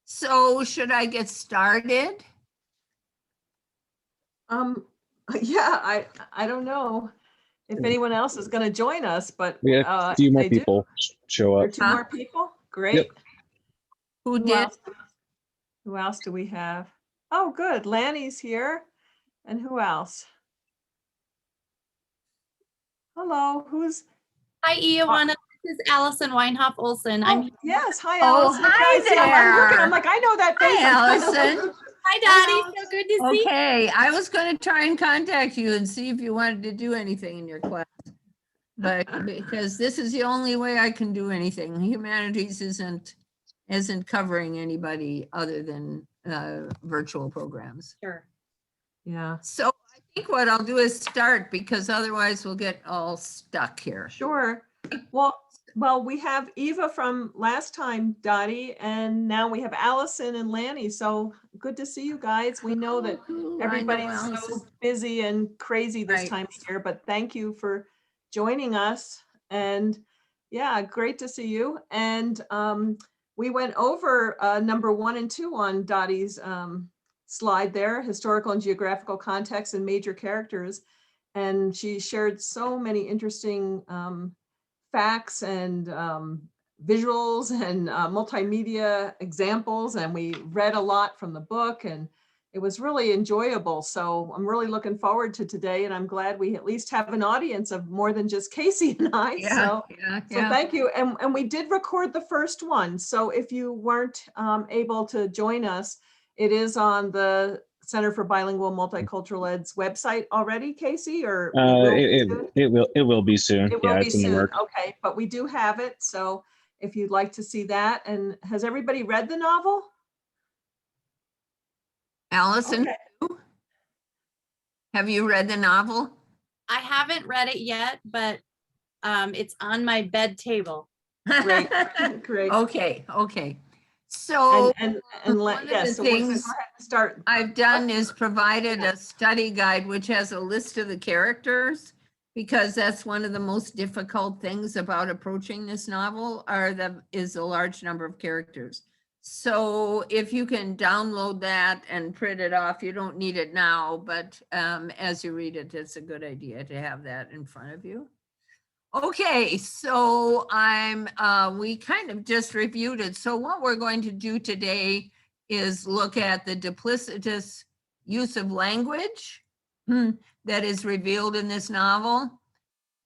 So should I get started? Yeah, I don't know if anyone else is going to join us, but We had a few more they do. people show There are up. two more people. Great. Yep. Who did? Who else do we have? Oh, good. Lanny's here. And who else? Hello. Who's? Hi, Ioana. This is Allison Weinhoff Olson. Oh, yes. Hi, Oh, Allison. hi Okay, I'm looking. there. I'm like, I know that face. Hi, Allison. Hi, Dottie. So good to see you. Okay, I was going to try and contact you and see if you wanted to do anything in your class. But because this is the only way I can do anything. Humanities isn't covering anybody other than virtual programs. Sure. Yeah. So I think what I'll do is start because otherwise we'll get all stuck here. Sure. Well, we have Eva from last time, Dottie, and now we have Allison and Lanny. So good to see you guys. We know that everybody's so busy and crazy this time of year, but thank you for joining us. And yeah, great to see you. And we went over number 1 and 2 on Dottie's slide there, historical and geographical context and major characters. And she shared so many interesting facts and visuals and multimedia examples. And we read a lot from the book and it was really enjoyable. So I'm really looking forward to today. And I'm glad we at least have an audience of more than just Casey and I. So thank you. And we did record the first one. So if you weren't able to join us, it is on the Center for Bilingual Multicultural Ed's website already, Casey, or it will be soon. It will be soon. Okay, but we do have it. So if you'd like to see that. And has everybody read the novel? Allison, have you read the novel? I haven't read it yet, but it's on my bed table. Great, great. Okay. So one of the things I've done is provided a study guide, which has a list of the characters, because that's one of the most difficult things about approaching this novel is a large number of characters. So if you can download that and print it off, you don't need it now, but as you read it, it's a good idea to have that in front of you. Okay, so we kind of just reviewed it. So what we're going to do today is look at the duplicitous use of language that is revealed in this novel,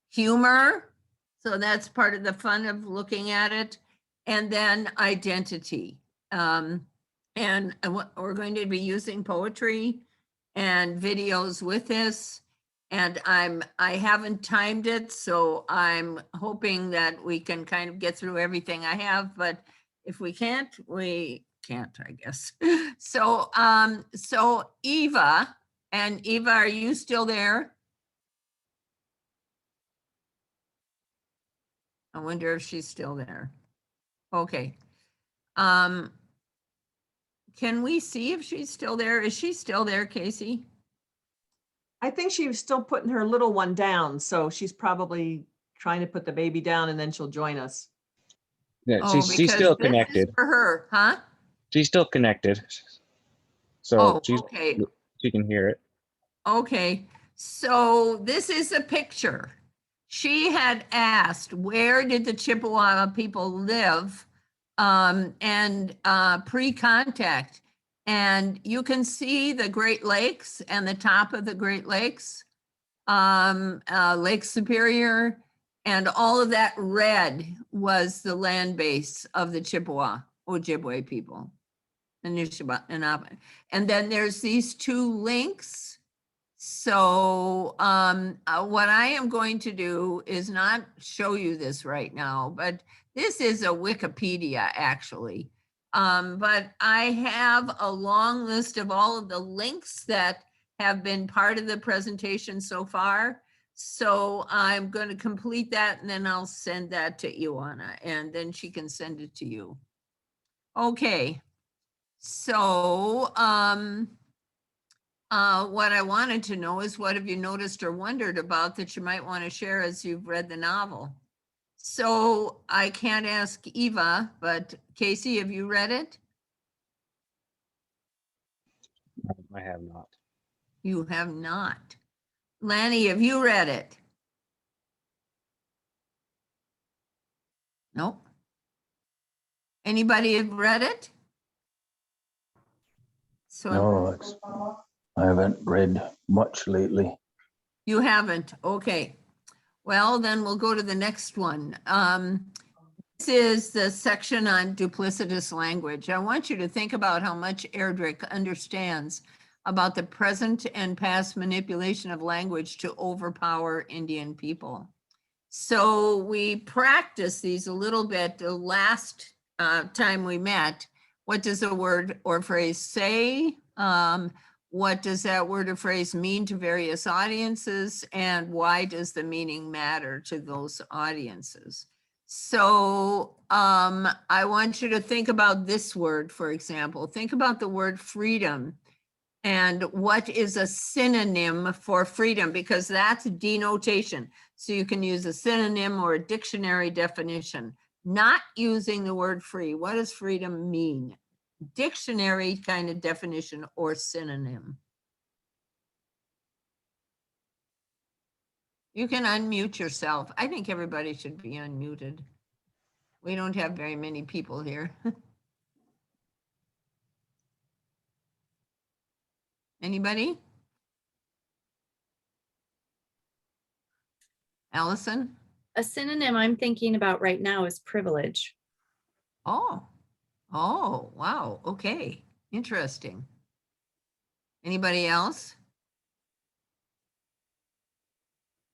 humor, so that's part of the fun of looking at it, and then identity. And we're going to be using poetry and videos with this. And I haven't timed it, so I'm hoping that we can kind of get through everything I have, but if we can't, I guess. So Eva, are you still there? I wonder if she's still there. Okay. Can we see if she's still there? Is she still there, Casey? I think she was still putting her little one down, so she's probably trying to put the baby down and then she'll join us. Yeah, she's still connected. For her, huh? She's still connected. So she can hear it. Okay, so this is a picture. She had asked, where did the Chippewa people live pre-contact? And you can see the Great Lakes and the top of the Great Lakes, Lake Superior, and all of that red was the land base of the Chippewa, Ojibwe people, and then there's these two links. So what I am going to do is not show you this right now, but this is a Wikipedia actually. But I have a long list of all of the links that have been part of the presentation so far. So I'm going to complete that and then I'll send that to Ioana and then she can send it to you. Okay. So what I wanted to know is what have you noticed or wondered about that you might want to share as you've read the novel? So I can't ask Eva, but Casey, have you read it? I have not. You have not. Lanny, have you read it? Nope. Anybody have read it? So No, I haven't read much lately. you haven't, okay. Well, then we'll go to the next one. This is the section on duplicitous language. I want you to think about how much Erdrich understands about the present and past manipulation of language to overpower Indian people. So we practiced these a little bit the last time we met. What does a word or phrase say? What does that word or phrase mean to various audiences? And why does the meaning matter to those audiences? So I want you to think about this word, for example. Think about the word freedom and what is a synonym for freedom, because that's denotation. So you can use a synonym or a dictionary definition, not using the word free. What does freedom mean? Dictionary kind of definition or synonym. You can unmute yourself. I think everybody should be unmuted. We don't have very many people here. Anybody? Allison? A synonym I'm thinking about right now is privilege. Oh, wow. Okay. Interesting. Anybody else?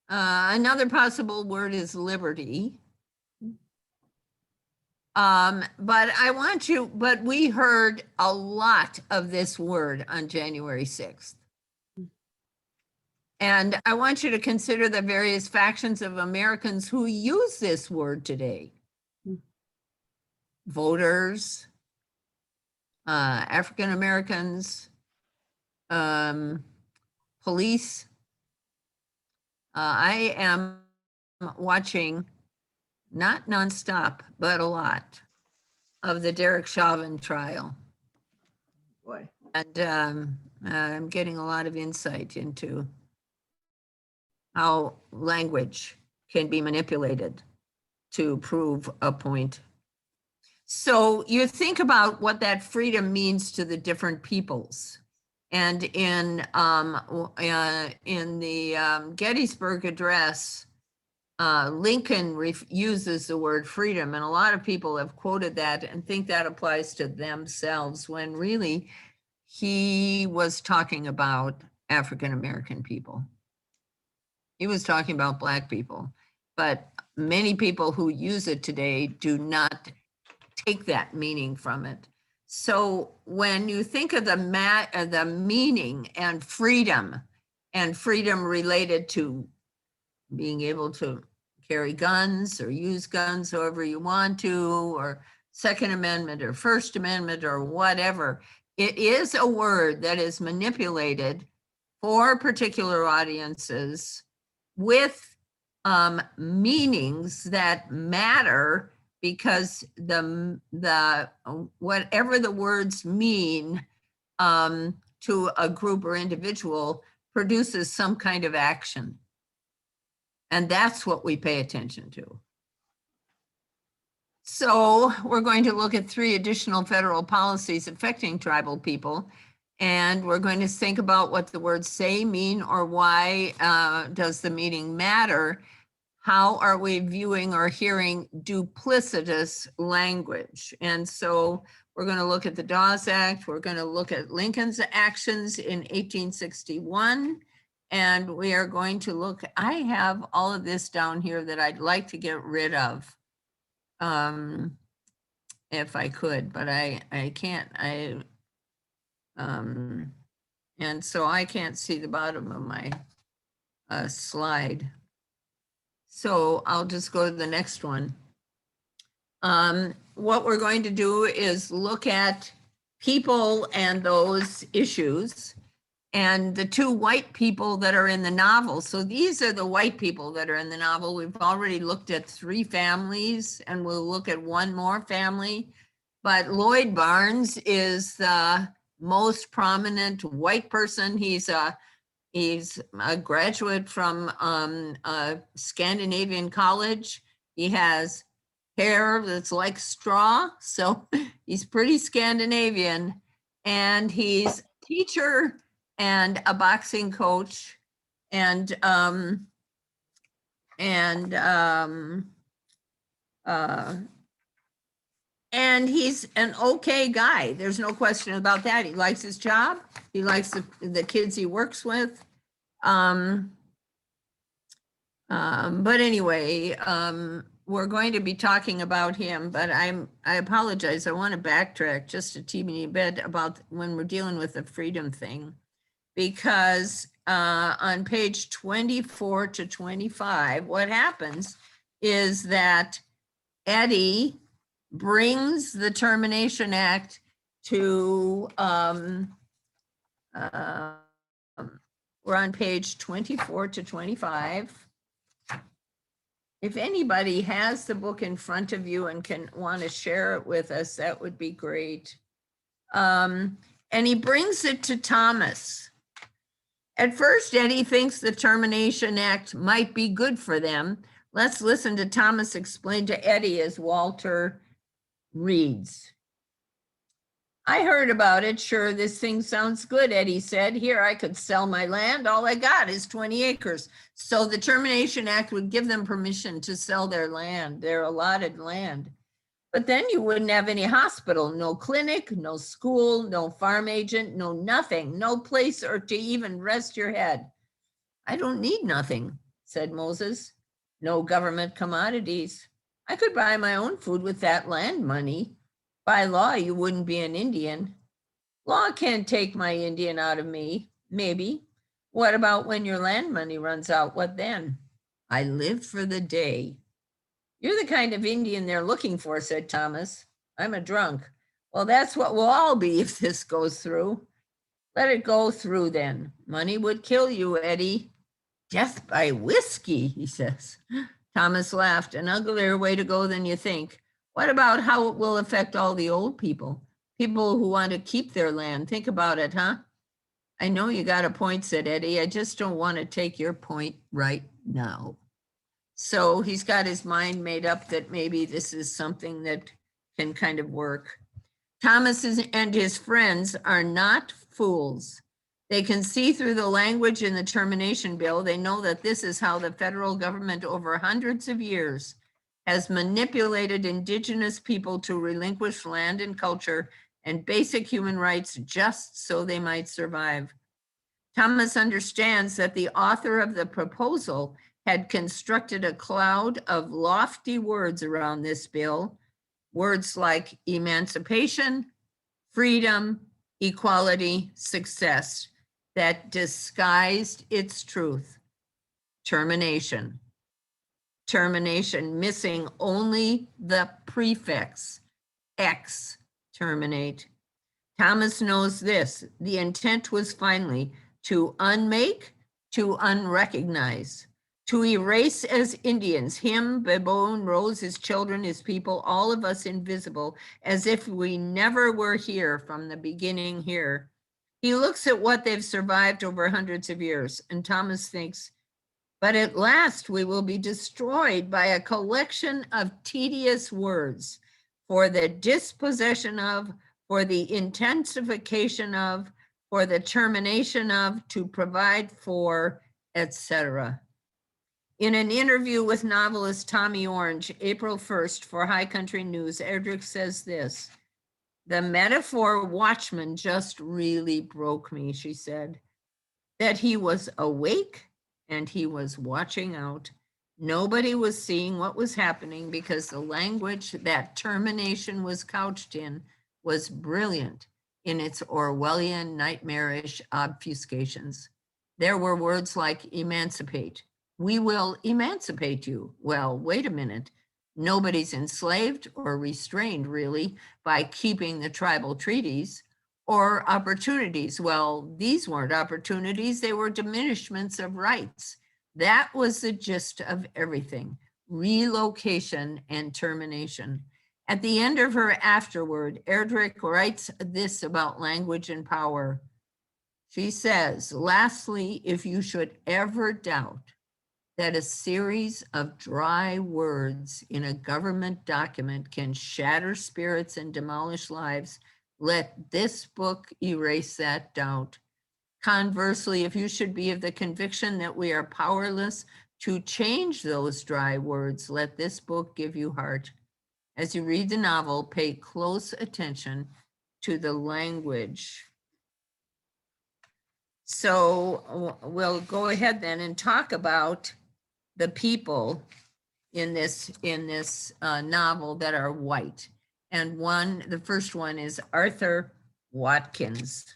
Another possible word is liberty. But we heard a lot of this word on January 6th. And I want you to consider the various factions of Americans who use this word today. Voters, African Americans, police. I am watching, not nonstop, but a lot, of the Derek Chauvin trial. Boy. And I'm getting a lot of insight into how language can be manipulated to prove a point. So you think about what that freedom means to the different peoples. And in the Gettysburg Address, Lincoln uses the word freedom, and a lot of people have quoted that and think that applies to themselves, when really he was talking about African American people. He was talking about Black people, but many people who use it today do not take that meaning from it. So when you think of the meaning and freedom related to being able to carry guns or use guns however you want to, or Second Amendment or First Amendment or whatever, it is a word that is manipulated for particular audiences with meanings that matter, because the whatever the words mean to a group or individual produces some kind of action. And that's what we pay attention to. So we're going to look at 3 additional federal policies affecting tribal people. And we're going to think about what the words say, mean, or why does the meaning matter? How are we viewing or hearing duplicitous language? And so we're going to look at the Dawes Act. We're going to look at Lincoln's actions in 1861. And we are going to look, I have all of this down here that I'd like to get rid of if I could, but I can't. And so I can't see the bottom of my slide. So I'll just go to the next one. What we're going to do is look at people and those issues, and the 2 white people that are in the novel. So these are the white people that are in the novel. We've already looked at 3 families, and we'll look at 1 more family. But Lloyd Barnes is the most prominent white person. He's a graduate from a Scandinavian college. He has hair that's like straw, so he's pretty Scandinavian. And he's a teacher and a boxing coach, and he's an okay guy. There's no question about that. He likes his job. He likes the kids he works with. But anyway, we're going to be talking about him, but I apologize. I want to backtrack just a teeny bit about when we're dealing with the freedom thing, because on page 24 to 25, what happens is that Eddie brings the Termination Act to, we're on page 24 to 25. If anybody has the book in front of you and want to share it with us, that would be great. And he brings it to Thomas. At first, Eddie thinks the Termination Act might be good for them. Let's listen to Thomas explain to Eddie as Walter reads. I heard about it. Sure, this thing sounds good, Eddie said. Here, I could sell my land. All I got is 20 acres. So the Termination Act would give them permission to sell their land, their allotted land. But then you wouldn't have any hospital, no clinic, no school, no farm agent, no nothing, no place or to even rest your head. I don't need nothing, said Moses. No government commodities. I could buy my own food with that land money. By law, you wouldn't be an Indian. Law can't take my Indian out of me, maybe. What about when your land money runs out? What then? I live for the day. You're the kind of Indian they're looking for, said Thomas. I'm a drunk. Well, that's what we'll all be if this goes through. Let it go through then. Money would kill you, Eddie. Death by whiskey, he says. Thomas laughed. An uglier way to go than you think. What about how it will affect all the old people? People who want to keep their land. Think about it, huh? I know you got a point, said Eddie. I just don't want to take your point right now. So he's got his mind made up that maybe this is something that can kind of work. Thomas and his friends are not fools. They can see through the language in the termination bill. They know that this is how the federal government over hundreds of years has manipulated indigenous people to relinquish land and culture and basic human rights just so they might survive. Thomas understands that the author of the proposal had constructed a cloud of lofty words around this bill, words like emancipation, freedom, equality, success, that disguised its truth. Termination. Termination, missing only the prefix, X, terminate. Thomas knows this. The intent was finally to unmake, to unrecognize, to erase as Indians, him, Baboon, Rose, his children, his people, all of us invisible, as if we never were here from the beginning here. He looks at what they've survived over hundreds of years, and Thomas thinks, but at last we will be destroyed by a collection of tedious words for the dispossession of, for the intensification of, for the termination of, to provide for, etc. In an interview with novelist Tommy Orange, April 1st for High Country News, Erdrich says this, the metaphor Watchman just really broke me, she said, that he was awake and he was watching out. Nobody was seeing what was happening because the language that termination was couched in was brilliant in its Orwellian, nightmarish obfuscations. There were words like emancipate. We will emancipate you. Well, wait a minute. Nobody's enslaved or restrained really by keeping the tribal treaties. Or opportunities. Well, these weren't opportunities, they were diminishments of rights. That was the gist of everything, relocation and termination. At the end of her afterword, Erdrich writes this about language and power. She says, lastly, if you should ever doubt that a series of dry words in a government document can shatter spirits and demolish lives, let this book erase that doubt. Conversely, if you should be of the conviction that we are powerless to change those dry words, let this book give you heart. As you read the novel, pay close attention to the language. So we'll go ahead then and talk about the people in this novel that are white. And the first one is Arthur Watkins.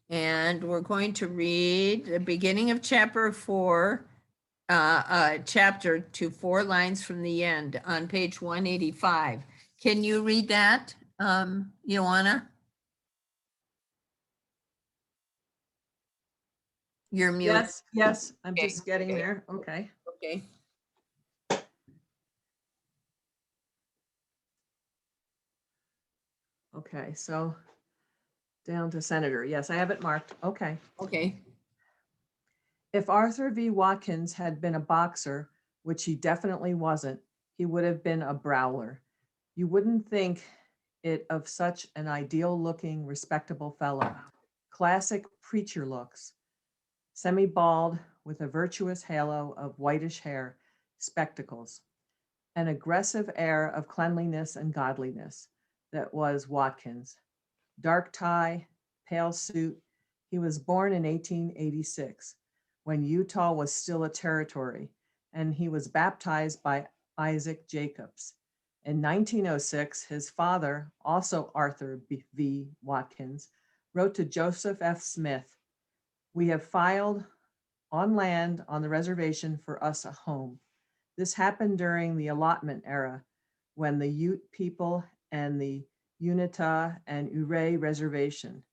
And we're going to read the beginning of chapter 4, chapter to 4 lines from the end on page 185. Can you read that, Joanna? You're muted. Yes, yes, I'm Okay, just getting okay. there. Okay. Okay. Okay, so down to Senator. Yes, I have it marked. Okay. Okay. If Arthur V. Watkins had been a boxer, which he definitely wasn't, he would have been a brawler. You wouldn't think it of such an ideal-looking, respectable fellow. Classic preacher looks, semi-bald with a virtuous halo of whitish hair, spectacles, an aggressive air of cleanliness and godliness that was Watkins. Dark tie, pale suit. He was born in 1886 when Utah was still a territory, and he was baptized by Isaac Jacobs. In 1906, his father, also Arthur V. Watkins, wrote to Joseph F. Smith, "We have filed on land on the reservation for us a home." This happened during the allotment era when the Ute people and the Unita and Ouray Reservation,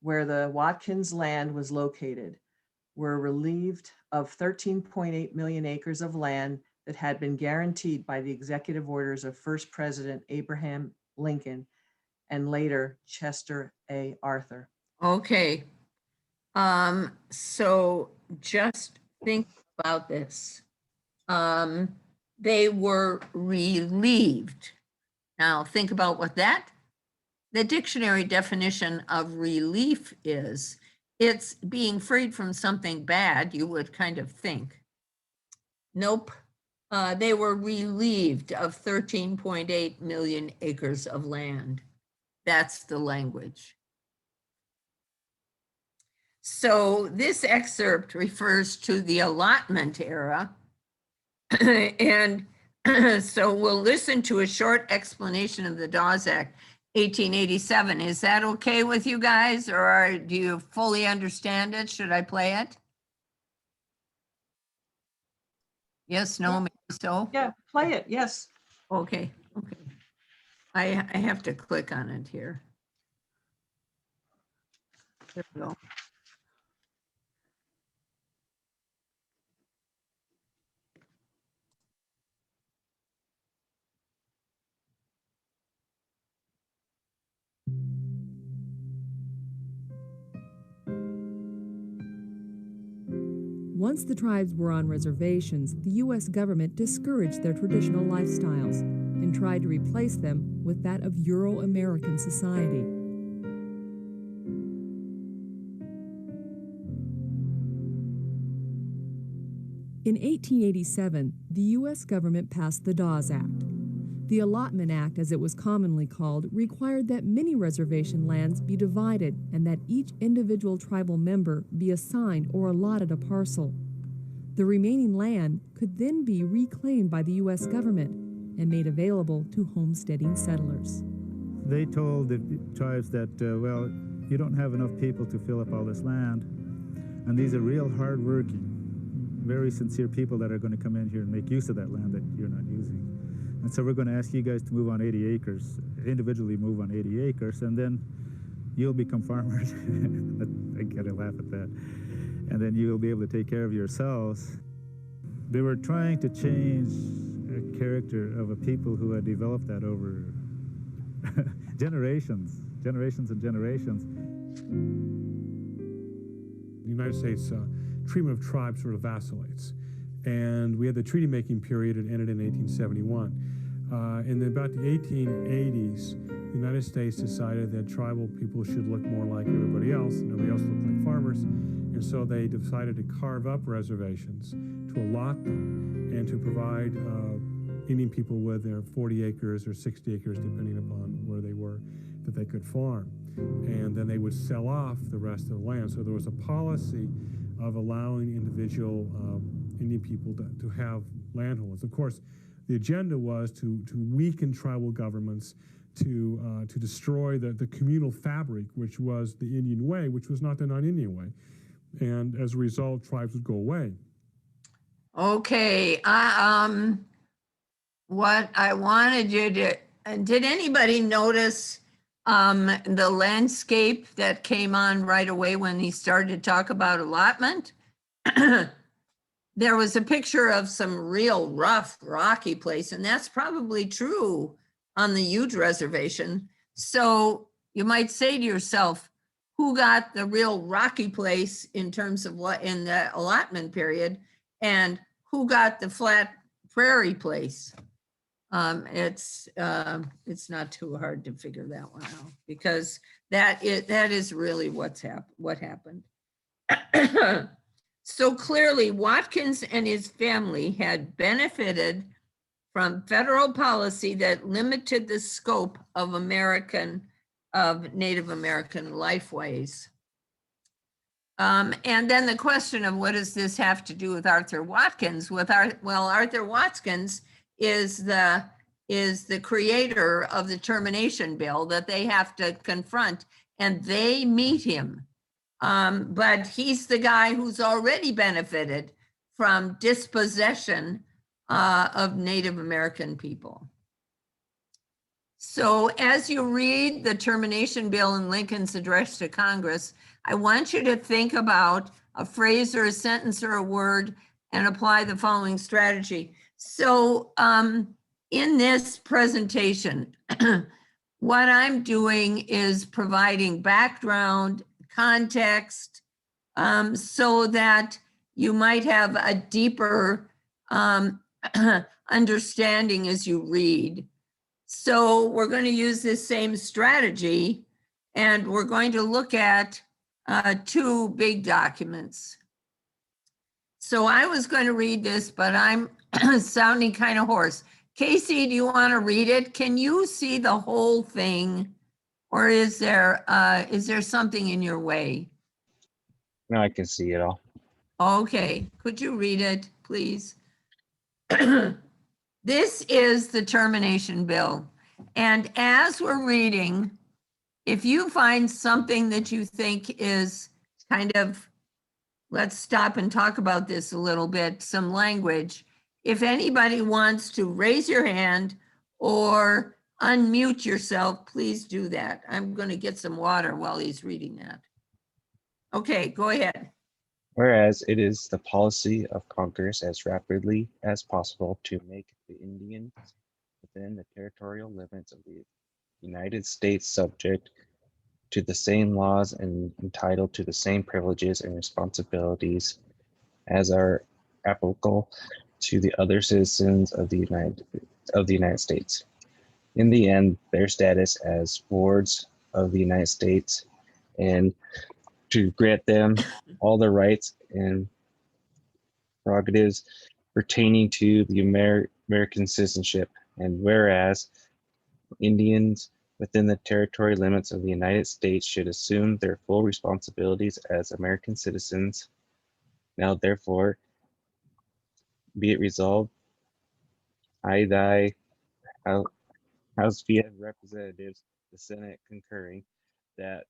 where the Watkins land was located, were relieved of 13.8 million acres of land that had been guaranteed by the executive orders of first President Abraham Lincoln and later Chester A. Arthur. Okay. So just think about this. They were relieved. Now think about what the dictionary definition of relief is. It's being freed from something bad, you would kind of think. Nope. They were relieved of 13.8 million acres of land. That's the language. So this excerpt refers to the allotment era. And so we'll listen to a short explanation of the Dawes Act, 1887. Is that okay with you guys, or do you fully understand it? Should I play it? Yes, no, maybe so? Yeah, play it, yes. Okay, okay. I have to click on it here. There we go. Once the tribes were on reservations, the U.S. government discouraged their traditional lifestyles and tried to replace them with that of Euro-American society. In 1887, the U.S. government passed the Dawes Act. The Allotment Act, as it was commonly called, required that many reservation lands be divided and that each individual tribal member be assigned or allotted a parcel. The remaining land could then be reclaimed by the U.S. government and made available to homesteading settlers. They told the tribes that, well, you don't have enough people to fill up all this land, and these are real hard-working, very sincere people that are going to come in here and make use of that land that you're not using. And so we're going to ask you guys to move on 80 acres, individually move on 80 acres, and then you'll become farmers. I gotta laugh at that. And then you'll be able to take care of yourselves. They were trying to change character of a people who had developed that over generations and generations. The United States treatment of tribes sort of vacillates. And we had the treaty making period, it ended in 1871. In about the 1880s, the United States decided that tribal people should look more like everybody else. Nobody else looked like farmers. And so they decided to carve up reservations, to allot them, and to provide Indian people with their 40 acres or 60 acres, depending upon where they were, that they could farm. And then they would sell off the rest of the land. So there was a policy of allowing individual Indian people to have landholds. Of course, the agenda was to weaken tribal governments, to destroy the communal fabric, which was the Indian way, which was not the non-Indian way. And as a result, tribes would go away. Okay, what I wanted you to, did anybody notice the landscape that came on right away when he started to talk about allotment? There was a picture of some real rough, rocky place, and that's probably true on the Ute reservation. So you might say to yourself, who got the real rocky place in terms of what in the allotment period, and who got the flat prairie place? It's not too hard to figure that one out, because that is really what happened. So clearly, Watkins and his family had benefited from federal policy that limited the scope of Native American lifeways. And then the question of what does this have to do with Arthur Watkins? Arthur Watkins is the creator of the termination bill that they have to confront, and they meet him. But he's the guy who's already benefited from dispossession of Native American people. So as you read the termination bill in Lincoln's address to Congress, I want you to think about a phrase or a sentence or a word and apply the following strategy. So in this presentation, what I'm doing is providing background, context, so that you might have a deeper understanding as you read. So we're going to use this same strategy, and we're going to look at two big documents. So I was going to read this, but I'm sounding kind of hoarse. Casey, do you want to read it? Can you see the whole thing, or is there something in your way? No, I can see it all. Okay, could you read it, please? This is the termination bill. And as we're reading, if you find something that you think is kind of, let's stop and talk about this a little bit, some language. If anybody wants to raise your hand or unmute yourself, please do that. I'm going to get some water while he's reading that. Okay, go ahead. Whereas it is the policy of Congress as rapidly as possible to make the Indians within the territorial limits of the United States subject to the same laws and entitled to the same privileges and responsibilities as are applicable to the other citizens of the United States. In the end, their status as wards of the United States, and to grant them all the rights and prerogatives pertaining to the American citizenship. And whereas Indians within the territory limits of the United States should assume their full responsibilities as American citizens, now therefore be it resolved, I, thy House via Representatives, the Senate concurring, that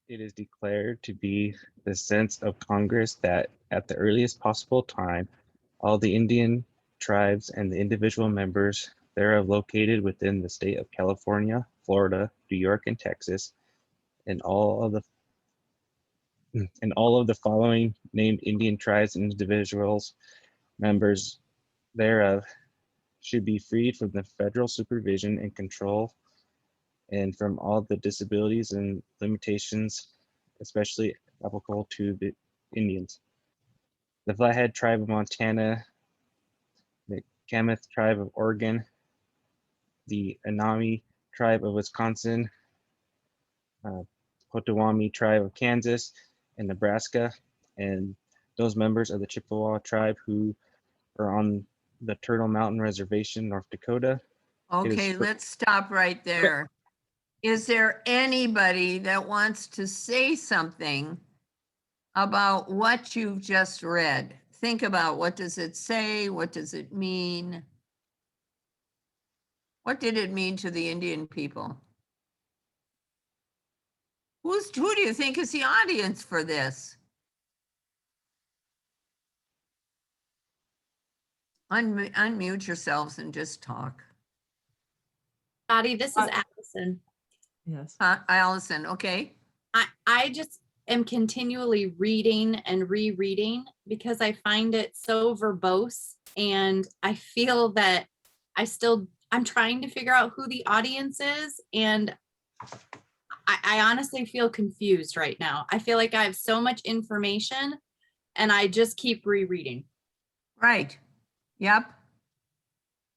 it is declared to be the sense of Congress that at the earliest possible time, all the Indian tribes and the individual members thereof located within the state of California, Florida, New York, and Texas, and all of the following named Indian tribes and individuals, members thereof, should be freed from the federal supervision and control and from all the disabilities and limitations, especially applicable to the Indians. The Flathead Tribe of Montana, the Kameth Tribe of Oregon, the Anami Tribe of Wisconsin, Potawatomi Tribe of Kansas and Nebraska, and those members of the Chippewa Tribe who are on the Turtle Mountain Reservation, North Dakota. Okay, for- let's stop right there. Is there anybody that wants to say something about what you've just read? Think about, what does it say? What does it mean? What did it mean to the Indian people? Who do you think is the audience for this? Unmute yourselves and just talk. Dottie, this is Allison. Yes. Allison, okay? I just am continually reading and rereading because I find it so verbose, and I feel that I'm trying to figure out who the audience is, and I honestly feel confused right now. I feel like I have so much information and I just keep rereading. Right. Yep.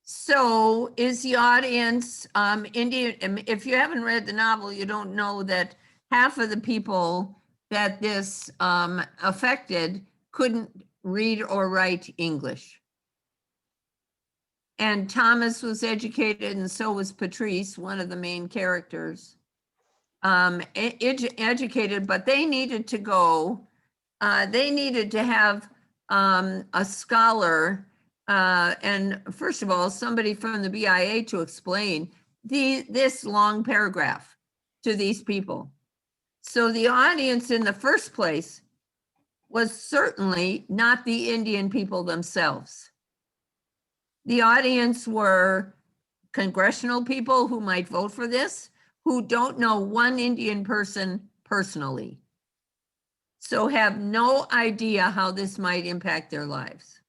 So is the audience Indian? If you haven't read the novel, you don't know that half of the people that this affected couldn't read or write English. And Thomas was educated, and so was Patrice, one of the main characters. Educated, but they needed to go, they needed to have a scholar, and first of all, somebody from the BIA to explain this long paragraph to these people. So the audience in the first place was certainly not the Indian people themselves. The audience were congressional people who might vote for this, who don't know one Indian person personally, so have no idea how this might impact their lives.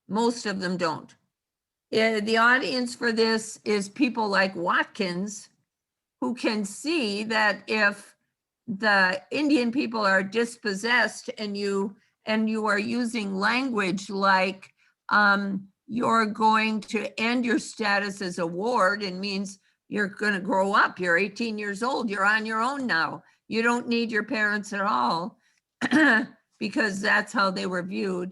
Most of them don't. The audience for this is people like Watkins, who can see that if the Indian people are dispossessed and you are using language like you're going to end your status as a ward, and means you're going to grow up, you're 18 years old, you're on your own now, you don't need your parents at all, because that's how they were viewed.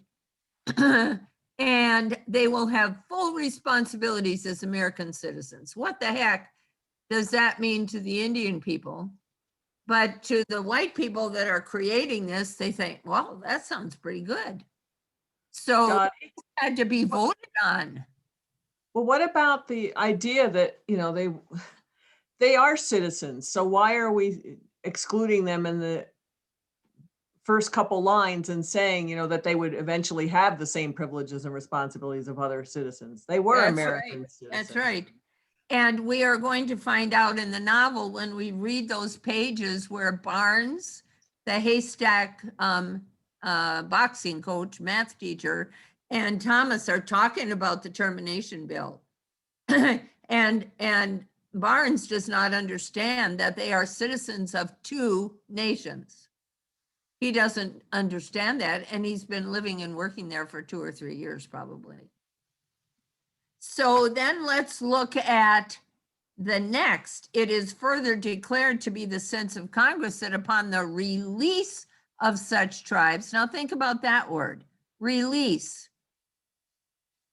And they will have full responsibilities as American citizens. What the heck does that mean to the Indian people? But to the white people that are creating this, they think, well, that sounds pretty good. So Dottie? it had to be voted on. Well, what about the idea that, they are citizens, so why are we excluding them in the first couple lines and saying, that they would eventually have the same privileges and responsibilities of other citizens? They were That's American right. citizens. That's right. And we are going to find out in the novel, when we read those pages where Barnes, the haystack boxing coach, math teacher, and Thomas are talking about the termination bill. and Barnes does not understand that they are citizens of two nations. He doesn't understand that, and he's been living and working there for 2 or 3 years probably. So then let's look at the next. It is further declared to be the sense of Congress that upon the release of such tribes, now think about that word, release,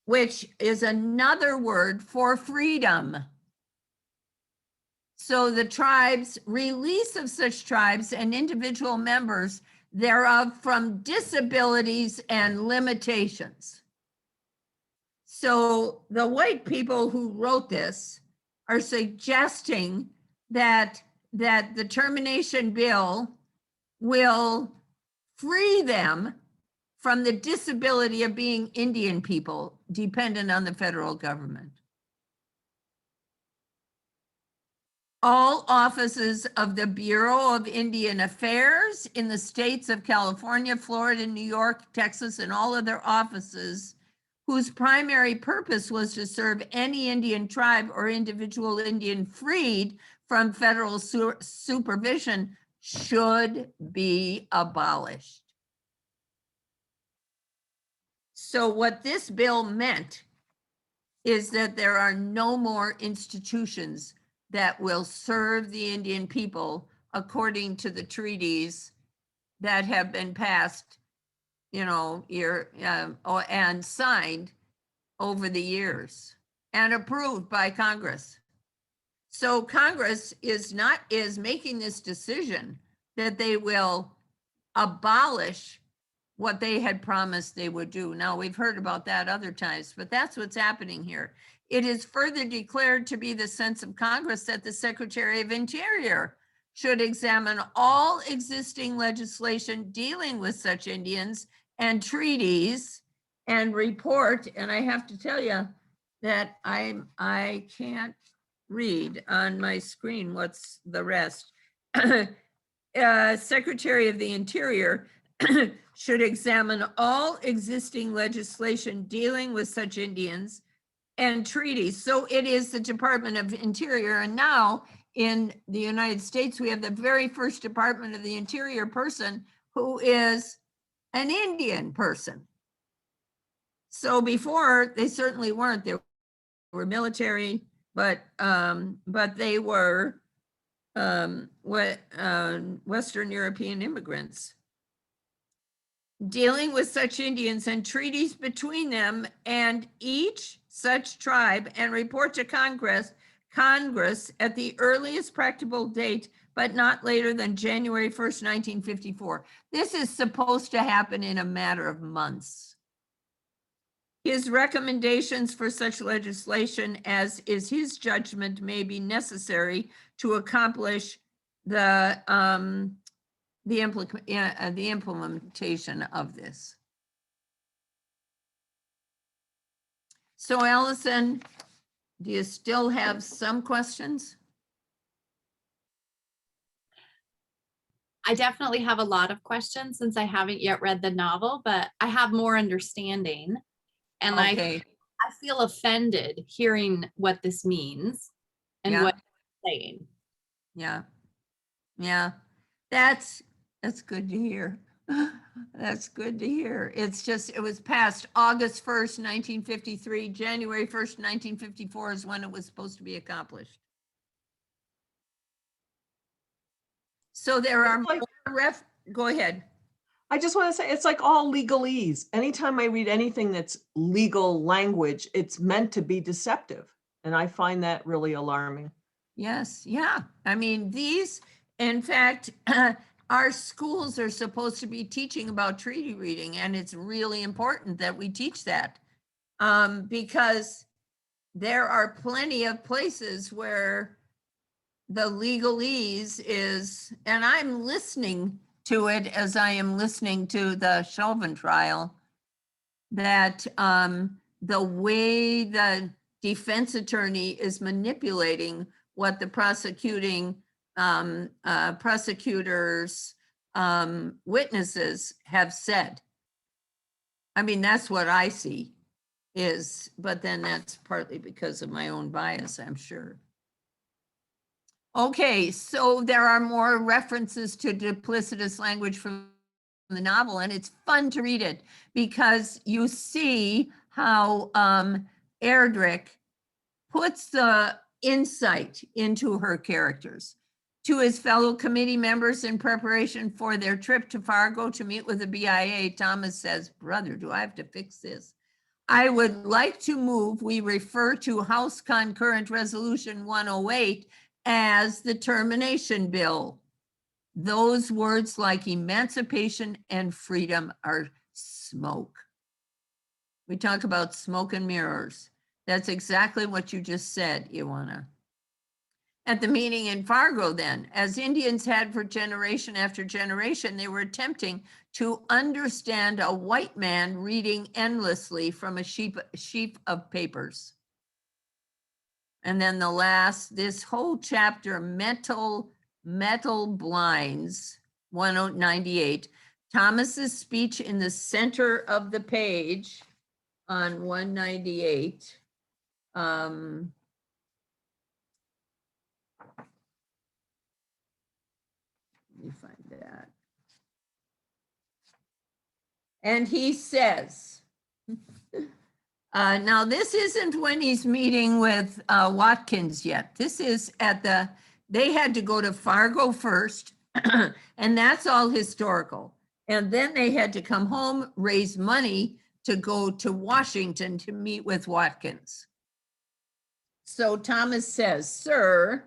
which is another word for freedom. So the tribes, release of such tribes and individual members thereof from disabilities and limitations. So the white people who wrote this are suggesting that the termination bill will free them from the disability of being Indian people dependent on the federal government. All offices of the Bureau of Indian Affairs in the states of California, Florida, New York, Texas, and all other offices whose primary purpose was to serve any Indian tribe or individual Indian freed from federal supervision should be abolished. So what this bill meant is that there are no more institutions that will serve the Indian people according to the treaties that have been passed, and signed over the years and approved by Congress. So Congress is making this decision that they will abolish what they had promised they would do. Now, we've heard about that other times, but that's what's happening here. It is further declared to be the sense of Congress that the Secretary of Interior should examine all existing legislation dealing with such Indians and treaties and report, and I have to tell you that I can't read on my screen what's the rest. Secretary of the Interior should examine all existing legislation dealing with such Indians and treaties. So it is the Department of Interior. And now in the United States, we have the very first Department of the Interior person who is an Indian person. So before, they certainly weren't. They were military, but they were Western European immigrants. Dealing with such Indians and treaties between them and each such tribe, and report to Congress at the earliest practicable date, but not later than January 1st, 1954. This is supposed to happen in a matter of months. His recommendations for such legislation as is his judgment may be necessary to accomplish the implementation of this. So Allison, do you still have some questions? I definitely have a lot of questions since I haven't yet read the novel, but I have more understanding. And Okay. I feel offended hearing what this means and Yeah. what you're saying. Yeah. That's good to hear. That's good to hear. It's just, it was passed August 1st, 1953, January 1st, 1954 is when it was supposed to be accomplished. So there are Like- more go ahead. I just want to say, it's like all legalese. Anytime I read anything that's legal language, it's meant to be deceptive. And I find that really alarming. Yes, yeah. I mean, in fact, our schools are supposed to be teaching about treaty reading, and it's really important that we teach that because there are plenty of places where the legalese is, and I'm listening to it as I am listening to the Chauvin trial, that the way the defense attorney is manipulating what the prosecutors, witnesses have said. I mean, that's what I see but then that's partly because of my own bias, I'm sure. Okay, so there are more references to duplicitous language from the novel, and it's fun to read it because you see how Erdrich puts the insight into her characters. To his fellow committee members in preparation for their trip to Fargo to meet with the BIA, Thomas says, "Brother, do I have to fix this? I would like to move we refer to House Concurrent Resolution 108 as the termination bill. Those words like emancipation and freedom are smoke." We talk about smoke and mirrors. That's exactly what you just said, Ioana. At the meeting in Fargo then, as Indians had for generation after generation, they were attempting to understand a white man reading endlessly from a sheaf of papers. And then this whole chapter, metal blinds, 198, Thomas's speech in the center of the page on 198. Let me find that. And he says, now this isn't when he's meeting with Watkins yet. This is they had to go to Fargo first, and that's all historical. And then they had to come home, raise money to go to Washington to meet with Watkins. So Thomas says, sir,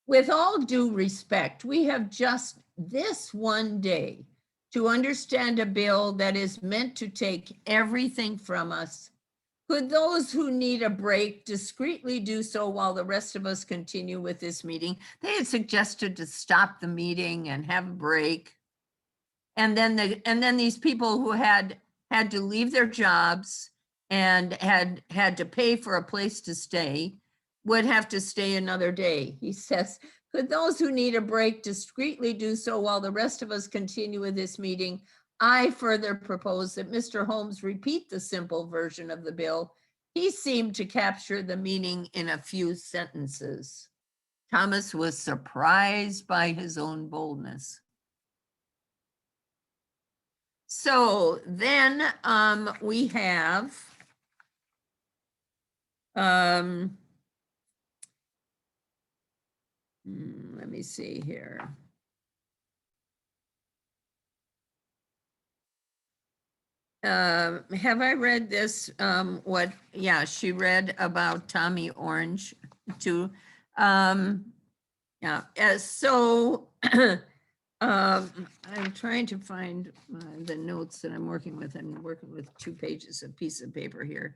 with all due respect, we have just this one day to understand a bill that is meant to take everything from us. Could those who need a break discreetly do so while the rest of us continue with this meeting? They had suggested to stop the meeting and have a break. And then these people who had to leave their jobs and had to pay for a place to stay would have to stay another day. He says, could those who need a break discreetly do so while the rest of us continue with this meeting? I further propose that Mr. Holmes repeat the simple version of the bill. He seemed to capture the meaning in a few sentences. Thomas was surprised by his own boldness. So then we have let me see here. Have I read this? Yeah, she read about Tommy Orange too. Yeah, so I'm trying to find the notes that I'm working with. I'm working with 2 pages of piece of paper here.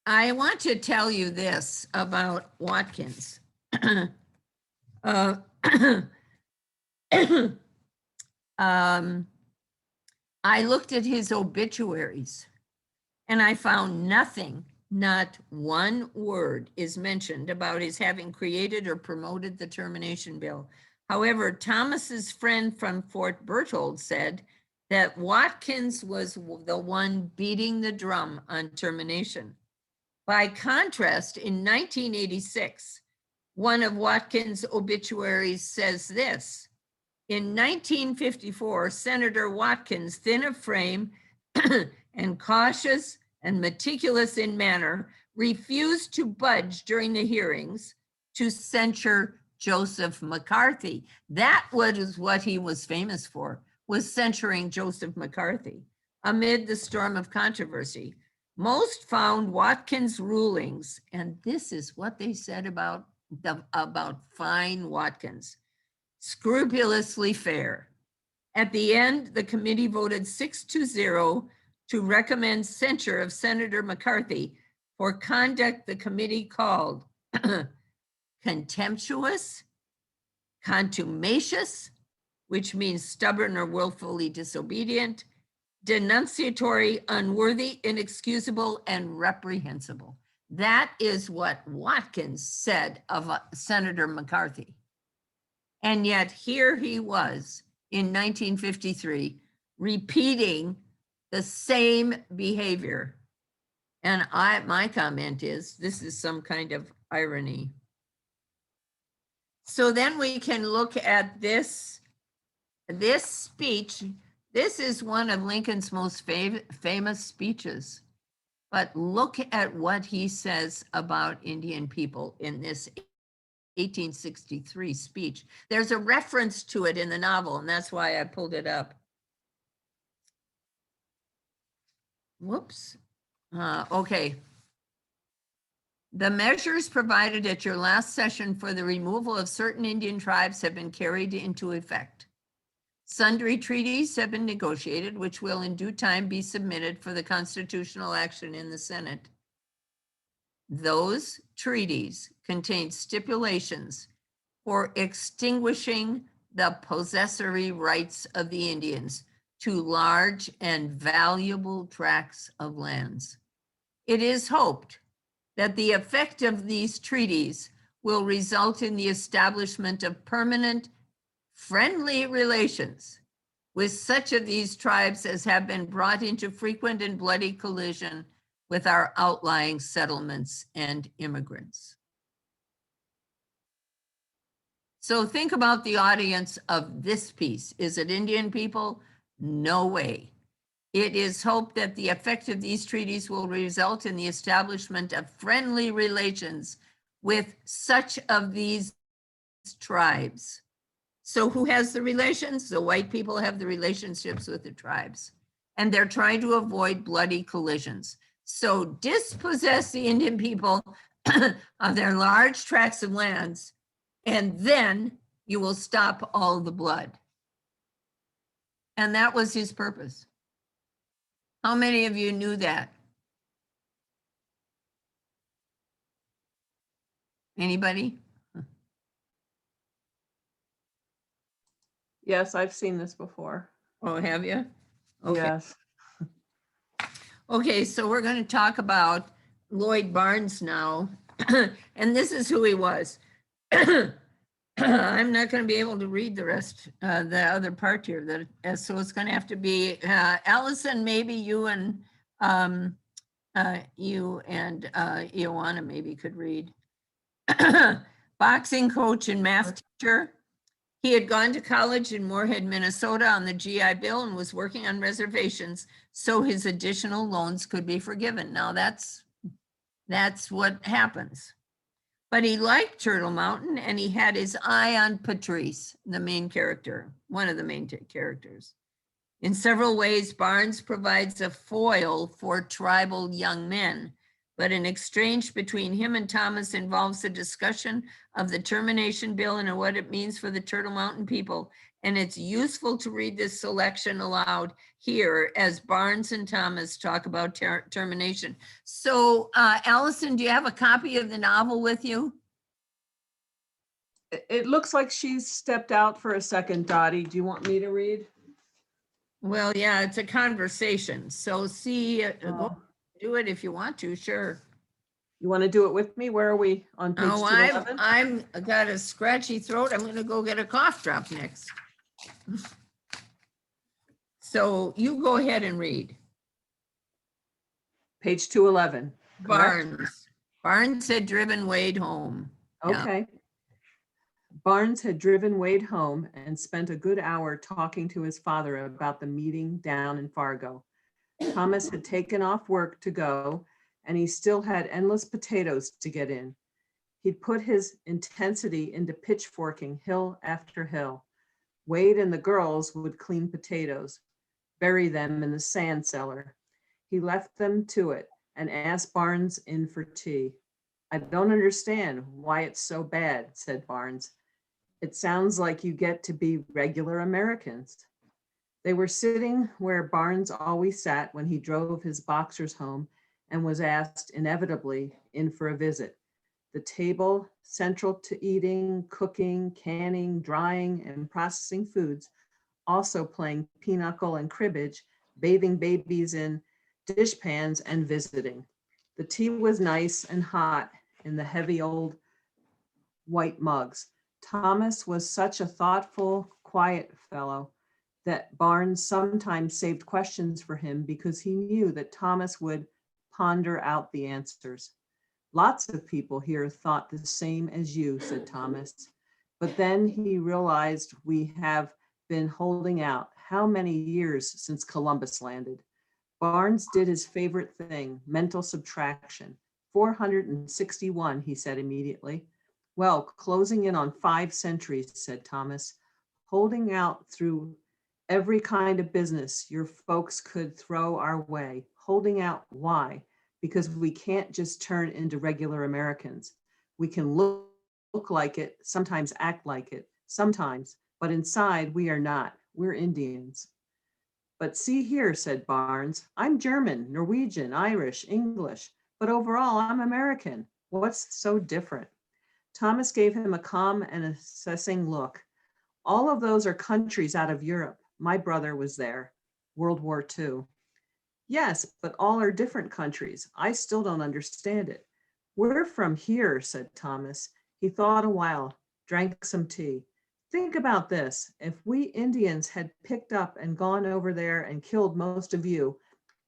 I want to tell you this about Watkins. I looked at his obituaries and I found nothing, not one word is mentioned about his having created or promoted the termination bill. However, Thomas's friend from Fort Berthold said that Watkins was the one beating the drum on termination. By contrast, in 1986, one of Watkins' obituaries says this: in 1954, Senator Watkins, thin of frame and cautious and meticulous in manner, refused to budge during the hearings to censure Joseph McCarthy. That was what he was famous for, was censuring Joseph McCarthy amid the storm of controversy. Most found Watkins' rulings, and this is what they said about fine Watkins, scrupulously fair. At the end, the committee voted 6-0 to recommend censure of Senator McCarthy for conduct the committee called contemptuous, contumacious, which means stubborn or willfully disobedient, denunciatory, unworthy, inexcusable, and reprehensible. That is what Watkins said of Senator McCarthy. And yet here he was in 1953 repeating the same behavior. And my comment is, this is some kind of irony. So then we can look at this speech. This is one of Lincoln's most famous speeches. But look at what he says about Indian people in this 1863 speech. There's a reference to it in the novel, and that's why I pulled it up. Whoops. Okay. The measures provided at your last session for the removal of certain Indian tribes have been carried into effect. Sundry treaties have been negotiated, which will in due time be submitted for the constitutional action in the Senate. Those treaties contain stipulations for extinguishing the possessory rights of the Indians to large and valuable tracts of lands. It is hoped that the effect of these treaties will result in the establishment of permanent friendly relations with such of these tribes as have been brought into frequent and bloody collision with our outlying settlements and immigrants. So think about the audience of this piece. Is it Indian people? No way. It is hoped that the effect of these treaties will result in the establishment of friendly relations with such of these tribes. So who has the relations? The white people have the relationships with the tribes, and they're trying to avoid bloody collisions. So dispossess the Indian people of their large tracts of lands, and then you will stop all the blood. And that was his purpose. How many of you knew that? Anybody? Yes, I've seen this before. Oh, have you? Okay. Yes. Okay, so we're going to talk about Lloyd Barnes now. And this is who he was. I'm not going to be able to read the rest, the other part here. So it's going to have to be Allison, maybe you and Ioana maybe could read. Boxing coach and math teacher. He had gone to college in Moorhead, Minnesota on the GI Bill and was working on reservations so his additional loans could be forgiven. Now that's what happens. But he liked Turtle Mountain and he had his eye on Patrice, the main character, one of the main characters. In several ways, Barnes provides a foil for tribal young men, but an exchange between him and Thomas involves a discussion of the termination bill and what it means for the Turtle Mountain people. And it's useful to read this selection aloud here as Barnes and Thomas talk about termination. So Allison, do you have a copy of the novel with you? It looks like she's stepped out for a second, Dottie. Do you want me to read? Well, yeah, it's a conversation. So see, Oh. do it if you want to, sure. You want to do it with me? Where are we on page Oh, 211? I'm got a scratchy throat. I'm gonna go get a cough drop next. So you go ahead and read. Page 211. correct? Barnes had driven Wade home. Yeah. Okay. Barnes had driven Wade home and spent a good hour talking to his father about the meeting down in Fargo. Thomas had taken off work to go, and he still had endless potatoes to get in. He'd put his intensity into pitchforking hill after hill. Wade and the girls would clean potatoes, bury them in the sand cellar. He left them to it and asked Barnes in for tea. "I don't understand why it's so bad," said Barnes. "It sounds like you get to be regular Americans." They were sitting where Barnes always sat when he drove his boxers home and was asked inevitably in for a visit. The table, central to eating, cooking, canning, drying, and processing foods, also playing pinochle and cribbage, bathing babies in dishpans, and visiting. The tea was nice and hot in the heavy old white mugs. Thomas was such a thoughtful, quiet fellow that Barnes sometimes saved questions for him because he knew that Thomas would ponder out the answers. "Lots of people here thought the same as you," said Thomas. But then he realized we have been holding out. How many years since Columbus landed? Barnes did his favorite thing, mental subtraction. 461, he said immediately. "Well, closing in on 5 centuries," said Thomas. "Holding out through every kind of business your folks could throw our way. Holding out, why? Because we can't just turn into regular Americans. We can look like it, sometimes act like it, sometimes, but inside we are not. We're Indians." "But see here," said Barnes, "I'm German, Norwegian, Irish, English, but overall I'm American. What's so different?" Thomas gave him a calm and assessing look. "All of those are countries out of Europe. My brother was there, World War II. "Yes, but all are different countries. I still don't understand it." "We're from here," said Thomas. He thought a while, drank some tea. Think about this. If we Indians had picked up and gone over there and killed most of you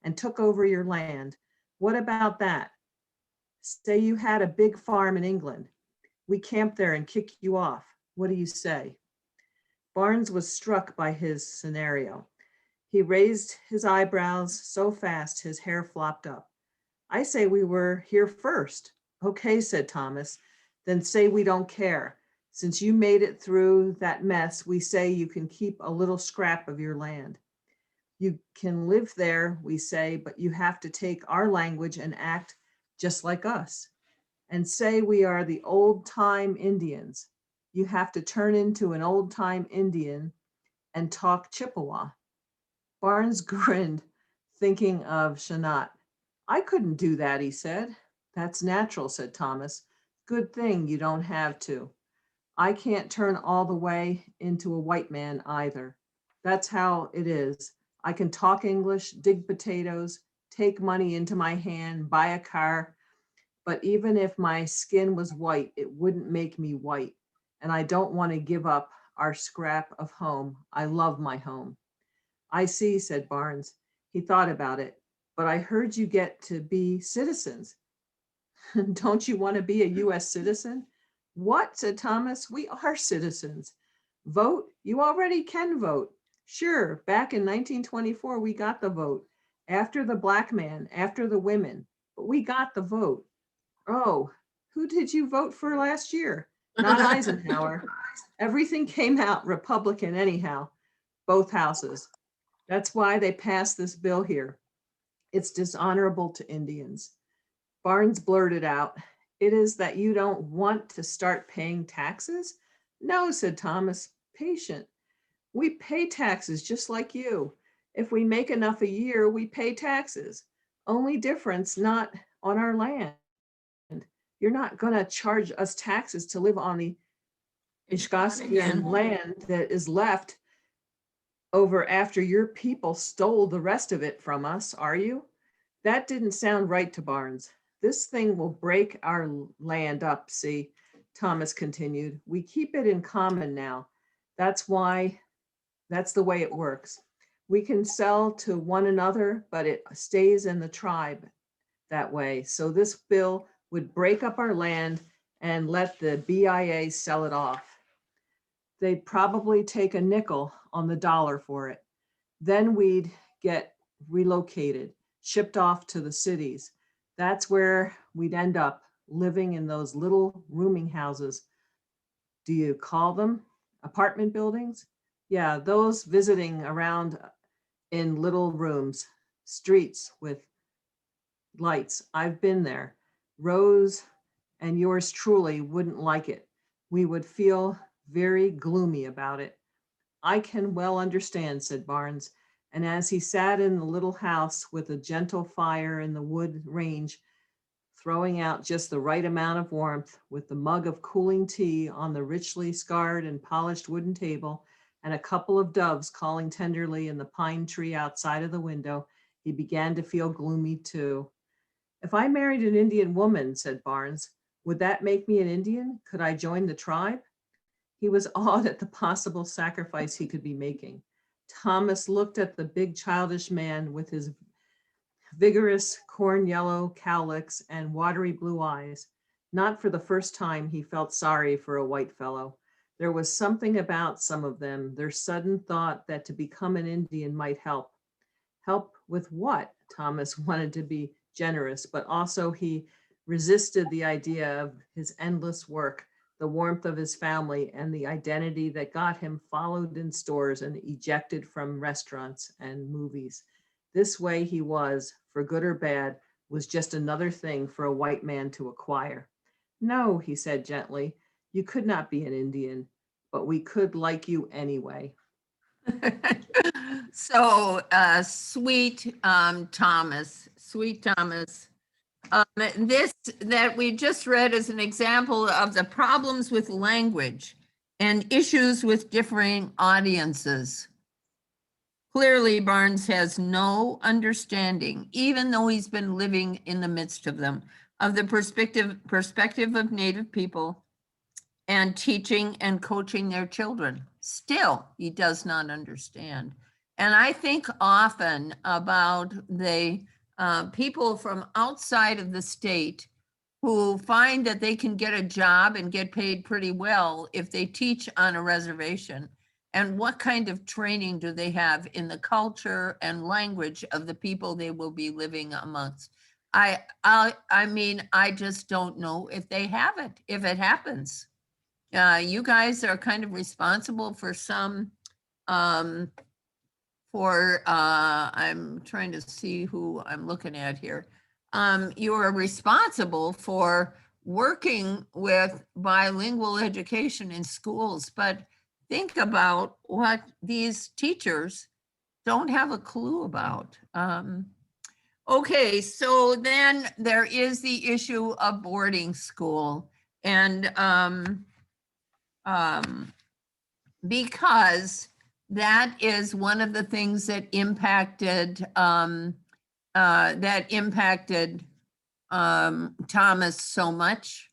and took over your land, what about that? Say you had a big farm in England. We camped there and kicked you off. What do you say? Barnes was struck by his scenario. He raised his eyebrows so fast his hair flopped up. I say we were here first. Okay, said Thomas. Then say we don't care. Since you made it through that mess, we say you can keep a little scrap of your land. You can live there, we say, but you have to take our language and act just like us. And say we are the old time Indians. You have to turn into an old time Indian and talk Chippewa. Barnes grinned, thinking of Shanat. I couldn't do that, he said. That's natural, said Thomas. Good thing you don't have to. I can't turn all the way into a white man either. That's how it is. I can talk English, dig potatoes, take money into my hand, buy a car. But even if my skin was white, it wouldn't make me white. And I don't want to give up our scrap of home. I love my home. I see, said Barnes. He thought about it. But I heard you get to be citizens. Don't you want to be a US citizen? What, said Thomas, we are citizens. Vote? You already can vote. Sure, back in 1924, we got the vote. After the black man, after the women, but we got the vote. Oh, who did you vote for last year? Not Eisenhower. Everything came out Republican anyhow, both houses. That's why they passed this bill here. It's dishonorable to Indians. Barnes blurted out, it is that you don't want to start paying taxes? No, said Thomas, patient. We pay taxes just like you. If we make enough a year, we pay taxes. Only difference, not on our land. You're not going to charge us taxes to live on the Ishkoskian land that is left over after your people stole the rest of it from us, are you? That didn't sound right to Barnes. This thing will break our land up, see, Thomas continued. We keep it in common now. That's the way it works. We can sell to one another, but it stays in the tribe that way. So this bill would break up our land and let the BIA sell it off. They'd probably take a nickel on the dollar for it. Then we'd get relocated, shipped off to the cities. That's where we'd end up, living in those little rooming houses. Do you call them apartment buildings? Yeah, those visiting around in little rooms, streets with lights. I've been there. Rose and yours truly wouldn't like it. We would feel very gloomy about it. I can well understand, said Barnes. And as he sat in the little house with a gentle fire in the wood range, throwing out just the right amount of warmth, with the mug of cooling tea on the richly scarred and polished wooden table, and a couple of doves calling tenderly in the pine tree outside of the window, he began to feel gloomy too. If I married an Indian woman, said Barnes, would that make me an Indian? Could I join the tribe? He was awed at the possible sacrifice he could be making. Thomas looked at the big childish man with his vigorous corn yellow cowlicks and watery blue eyes. Not for the first time, he felt sorry for a white fellow. There was something about some of them, their sudden thought that to become an Indian might help. Help with what? Thomas wanted to be generous, but also he resisted the idea of his endless work, the warmth of his family, and the identity that got him followed in stores and ejected from restaurants and movies. This way he was, for good or bad, was just another thing for a white man to acquire. No, he said gently, you could not be an Indian, but we could like you anyway. So, sweet Thomas. This that we just read is an example of the problems with language and issues with differing audiences. Clearly, Barnes has no understanding, even though he's been living in the midst of them, of the perspective of Native people and teaching and coaching their children. Still, he does not understand. And I think often about the people from outside of the state who find that they can get a job and get paid pretty well if they teach on a reservation. And what kind of training do they have in the culture and language of the people they will be living amongst? I mean, I just don't know if they have it, if it happens. You guys are kind of responsible for some, I'm trying to see who I'm looking at here. You are responsible for working with bilingual education in schools, but think about what these teachers don't have a clue about. Okay, so then there is the issue of boarding school. And because that is one of the things that impacted Thomas so much.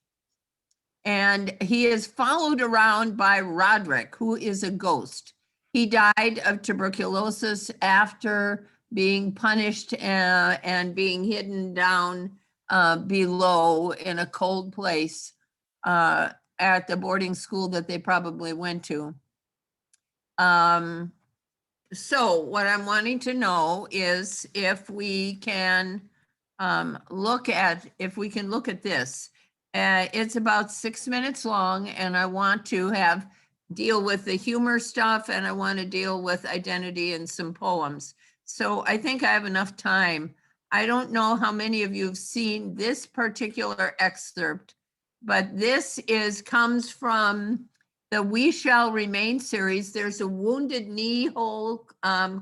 And he is followed around by Roderick, who is a ghost. He died of tuberculosis after being punished and being hidden down below in a cold place at the boarding school that they probably went to. So what I'm wanting to know is if we can look at this. It's about 6 minutes long, and I want to deal with the humor stuff, and I want to deal with identity and some poems. So I think I have enough time. I don't know how many of you have seen this particular excerpt, but this comes from the We Shall Remain series. There's a Wounded Knee hole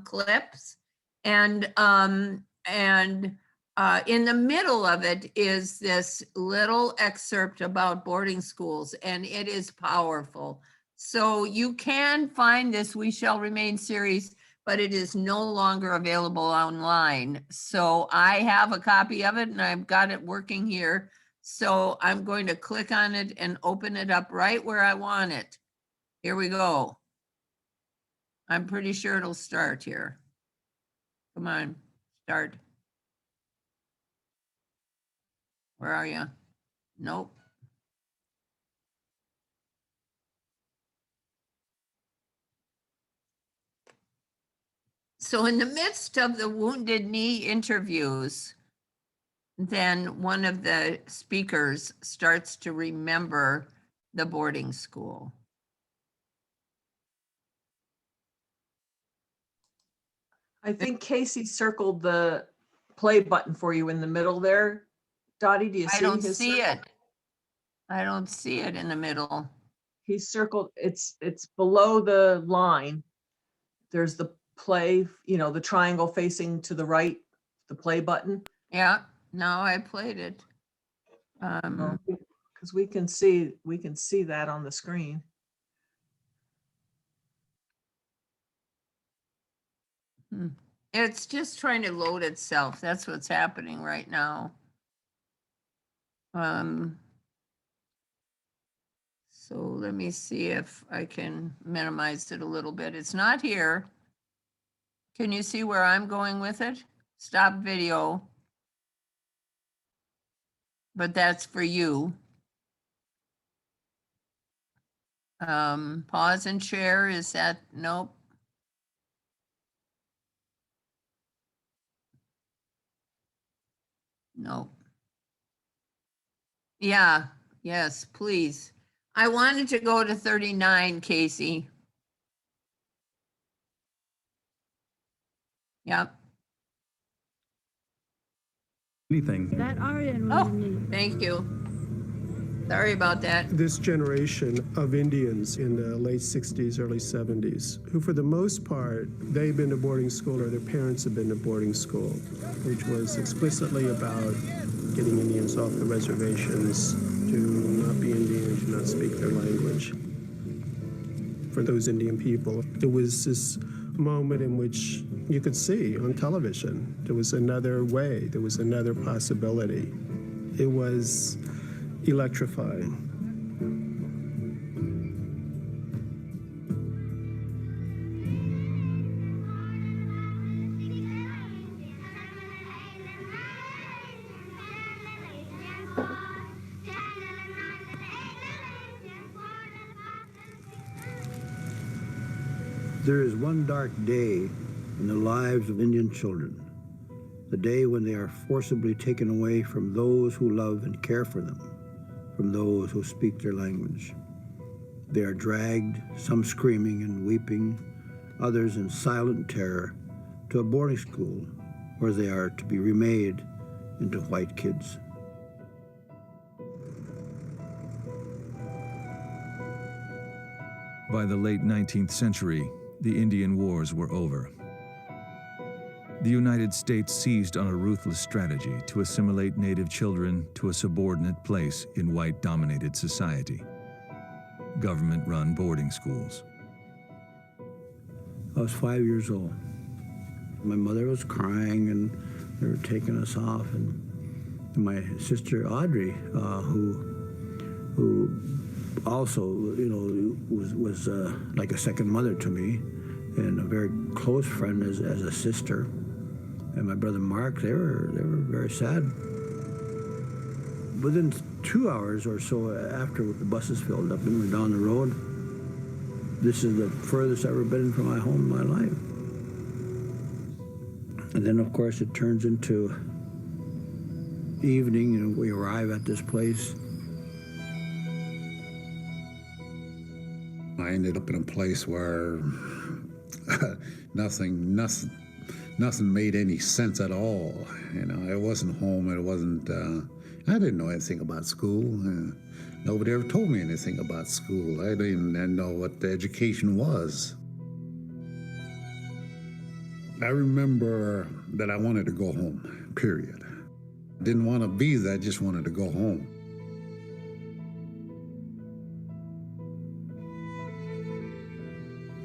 clips, and in the middle of it is this little excerpt about boarding schools, and it is powerful. So you can find this We Shall Remain series, but it is no longer available online. So I have a copy of it and I've got it working here. So I'm going to click on it and open it up right where I want it. Here we go. I'm pretty sure it'll start here. Come on, start. Where are you? Nope. So in the midst of the Wounded Knee interviews, then one of the speakers starts to remember the boarding school. I think Casey circled the play button for you in the middle there. Dottie, do you see? I don't his see circle? it. I don't see it in the middle. He's circled, it's below the line. There's the play, the triangle facing to the right, the play button. Yeah, no, I played it. Because we can see that on the screen. It's just trying to load itself. That's what's happening right now. So let me see if I can minimize it a little bit. It's not here. Can you see where I'm going with it? Stop video. But that's for you. Pause and share, is that, nope. Nope. Yeah, yes, please. I wanted to go to 39, Casey. Yep. Anything. That aria really Oh, neat. thank you. Sorry about that. This generation of Indians in the late 60s, early 70s, who for the most part, they've been to boarding school or their parents have been to boarding school, which was explicitly about getting Indians off the reservations, to not be Indian, to not speak their language. For those Indian people, it was this moment in which you could see on television, there was another way, there was another possibility. It was electrifying. There is one dark day in the lives of Indian children, the day when they are forcibly taken away from those who love and care for them, from those who speak their language. They are dragged, some screaming and weeping, others in silent terror, to a boarding school where they are to be remade into white kids. By the late 19th century, the Indian Wars were over. The United States seized on a ruthless strategy to assimilate Native children to a subordinate place in white-dominated society: government-run boarding schools. I was 5 years old. My mother was crying, and they were taking us off. And my sister Audrey, who also, was like a second mother to me, and a very close friend as a sister. And my brother Mark, they were very sad. Within 2 hours or so after the buses filled up and we're down the road, this is the furthest I've ever been from my home in my life. And then, of course, it turns into evening, and we arrive at this place. I ended up in a place where nothing made any sense at all. It wasn't home. It wasn't. I didn't know anything about school. Nobody ever told me anything about school. I didn't even know what the education was. I remember that I wanted to go home, period. I didn't want to be there, I just wanted to go home.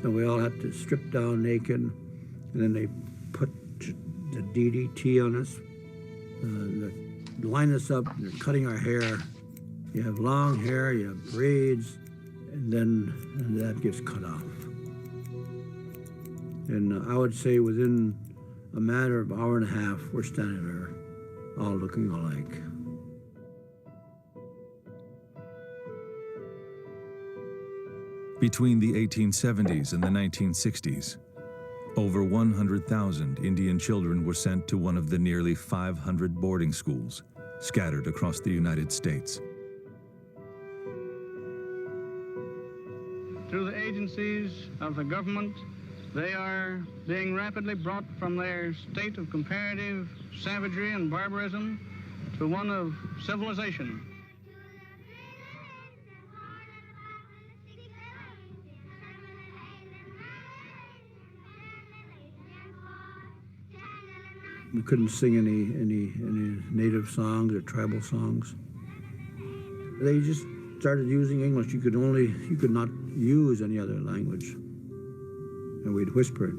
And we all had to strip down naked, and then they put the DDT on us, they line us up, they're cutting our hair. You have long hair, you have braids, and that gets cut off. And I would say within a matter of an hour and a half, we're standing there, all looking alike. Between the 1870s and the 1960s, over 100,000 Indian children were sent to one of the nearly 500 boarding schools scattered across the United States. Through the agencies of the government, they are being rapidly brought from their state of comparative savagery and barbarism to one of civilization. We couldn't sing any native songs or tribal songs. They just started using English. You could not use any other language. And we'd whisper it.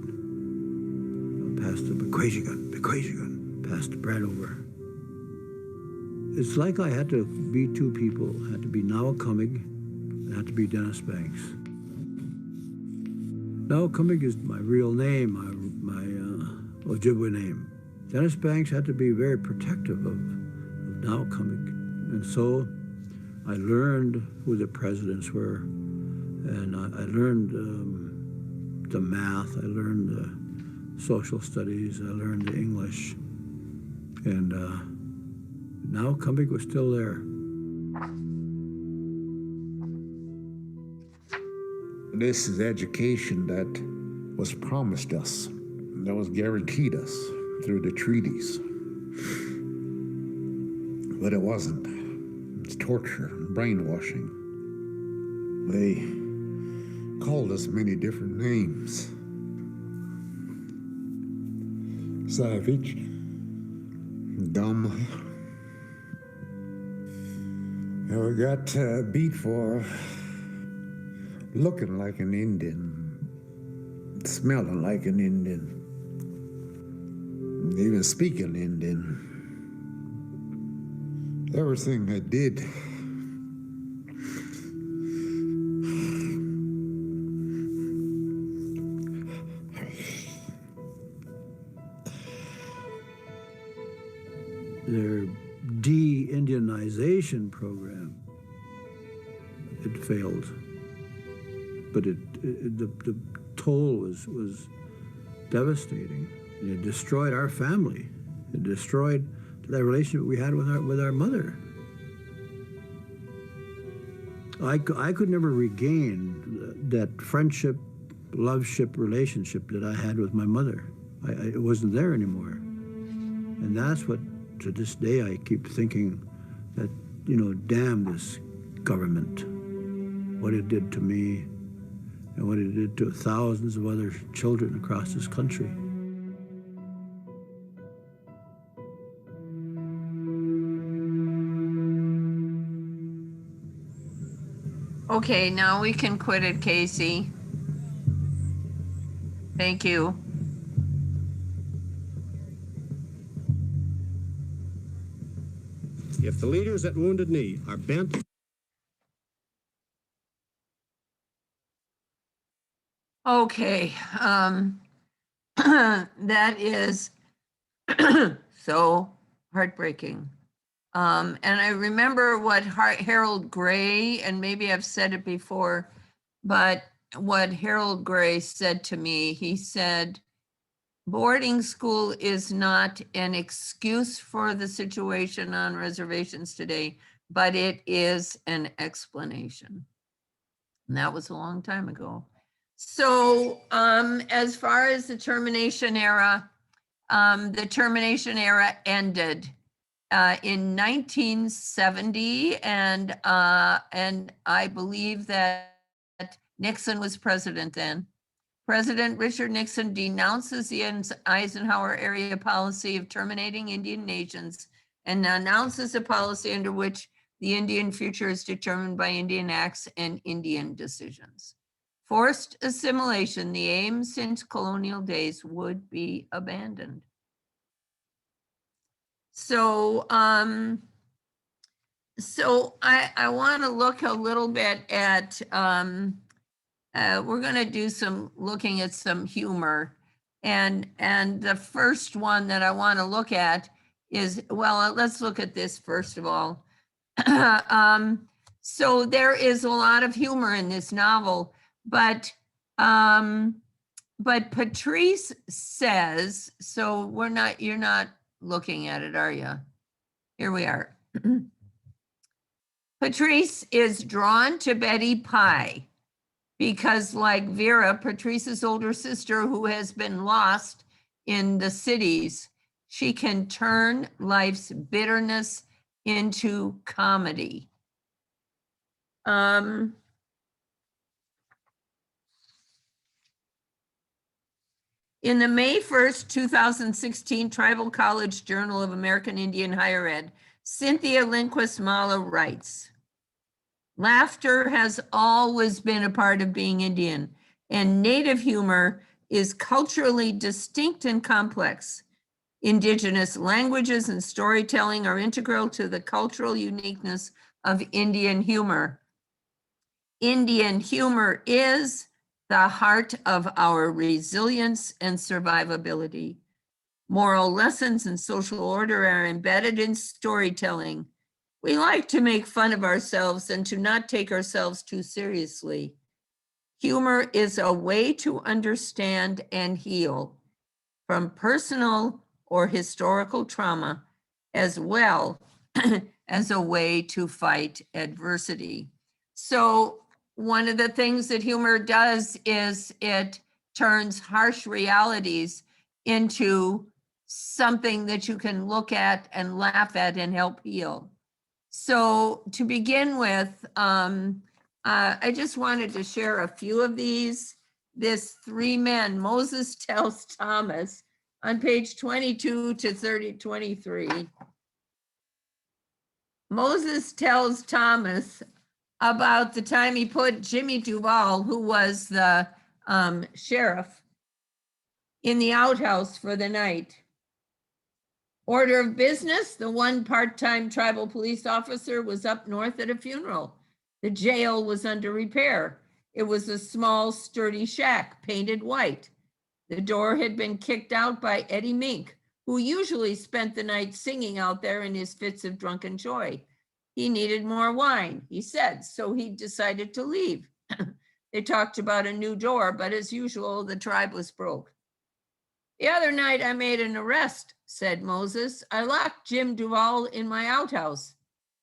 Pass the bequajigun, pass the bread over. It's like I had to be two people. I had to be Nawakamig, and I had to be Dennis Banks. Nawakamig is my real name, my Ojibwe name. Dennis Banks had to be very protective of Nawakamig. And so I learned who the presidents were, and I learned the math, I learned the social studies, I learned the English, and Nawakamig was still there. This is education that was promised us, that was guaranteed us through the treaties. But it wasn't. It's torture, brainwashing. They called us many different names. Savage, dumb. And we got beat for looking like an Indian, smelling like an Indian, even speaking Indian. Everything I did. Their de-Indianization program, it failed. But the toll was devastating. And it destroyed our family. It destroyed that relationship we had with our mother. I could never regain that friendship, loveship relationship that I had with my mother. It wasn't there anymore. And that's what, to this day, I keep thinking that, you know, damn this government, what it did to me and what it did to thousands of other children across this country. Okay, now we can quit it, Casey. Thank you. If the leaders at Wounded Knee are bent Okay, that is so heartbreaking. And I remember what Harold Gray, and maybe I've said it before, but what Harold Gray said to me, he said, boarding school is not an excuse for the situation on reservations today, but it is an explanation. And that was a long time ago. So as far as the termination era ended in 1970, and I believe that Nixon was president then. President Richard Nixon denounces the Eisenhower area policy of terminating Indian nations and announces a policy under which the Indian future is determined by Indian acts and Indian decisions. Forced assimilation, the aim since colonial days, would be abandoned. So, I want to look a little bit at, we're going to do some looking at some humor. And the first one that I want to look at is, well, let's look at this first of all. So there is a lot of humor in this novel, but Patrice says, so you're not looking at it, are you? Here we are. Patrice is drawn to Betty Pye because, like Vera, Patrice's older sister, who has been lost in the cities, she can turn life's bitterness into comedy. In the May 1st, 2016 Tribal College Journal of American Indian Higher Ed, Cynthia Lindquist Mala writes, laughter has always been a part of being Indian, and Native humor is culturally distinct and complex. Indigenous languages and storytelling are integral to the cultural uniqueness of Indian humor. Indian humor is the heart of our resilience and survivability. Moral lessons and social order are embedded in storytelling. We like to make fun of ourselves and to not take ourselves too seriously. Humor is a way to understand and heal from personal or historical trauma, as well as a way to fight adversity. So one of the things that humor does is it turns harsh realities into something that you can look at and laugh at and help heal. So to begin with, I just wanted to share a few of these. This three men, Moses tells Thomas on page 22 to 23. Moses tells Thomas about the time he put Jimmy Duval, who was the sheriff, in the outhouse for the night. Order of business, the one part-time tribal police officer was up north at a funeral. The jail was under repair. It was a small, sturdy shack, painted white. The door had been kicked out by Eddie Mink, who usually spent the night singing out there in his fits of drunken joy. He needed more wine, he said, so he decided to leave. They talked about a new door, but as usual, the tribe was broke. The other night I made an arrest, said Moses. I locked Jim Duval in my outhouse.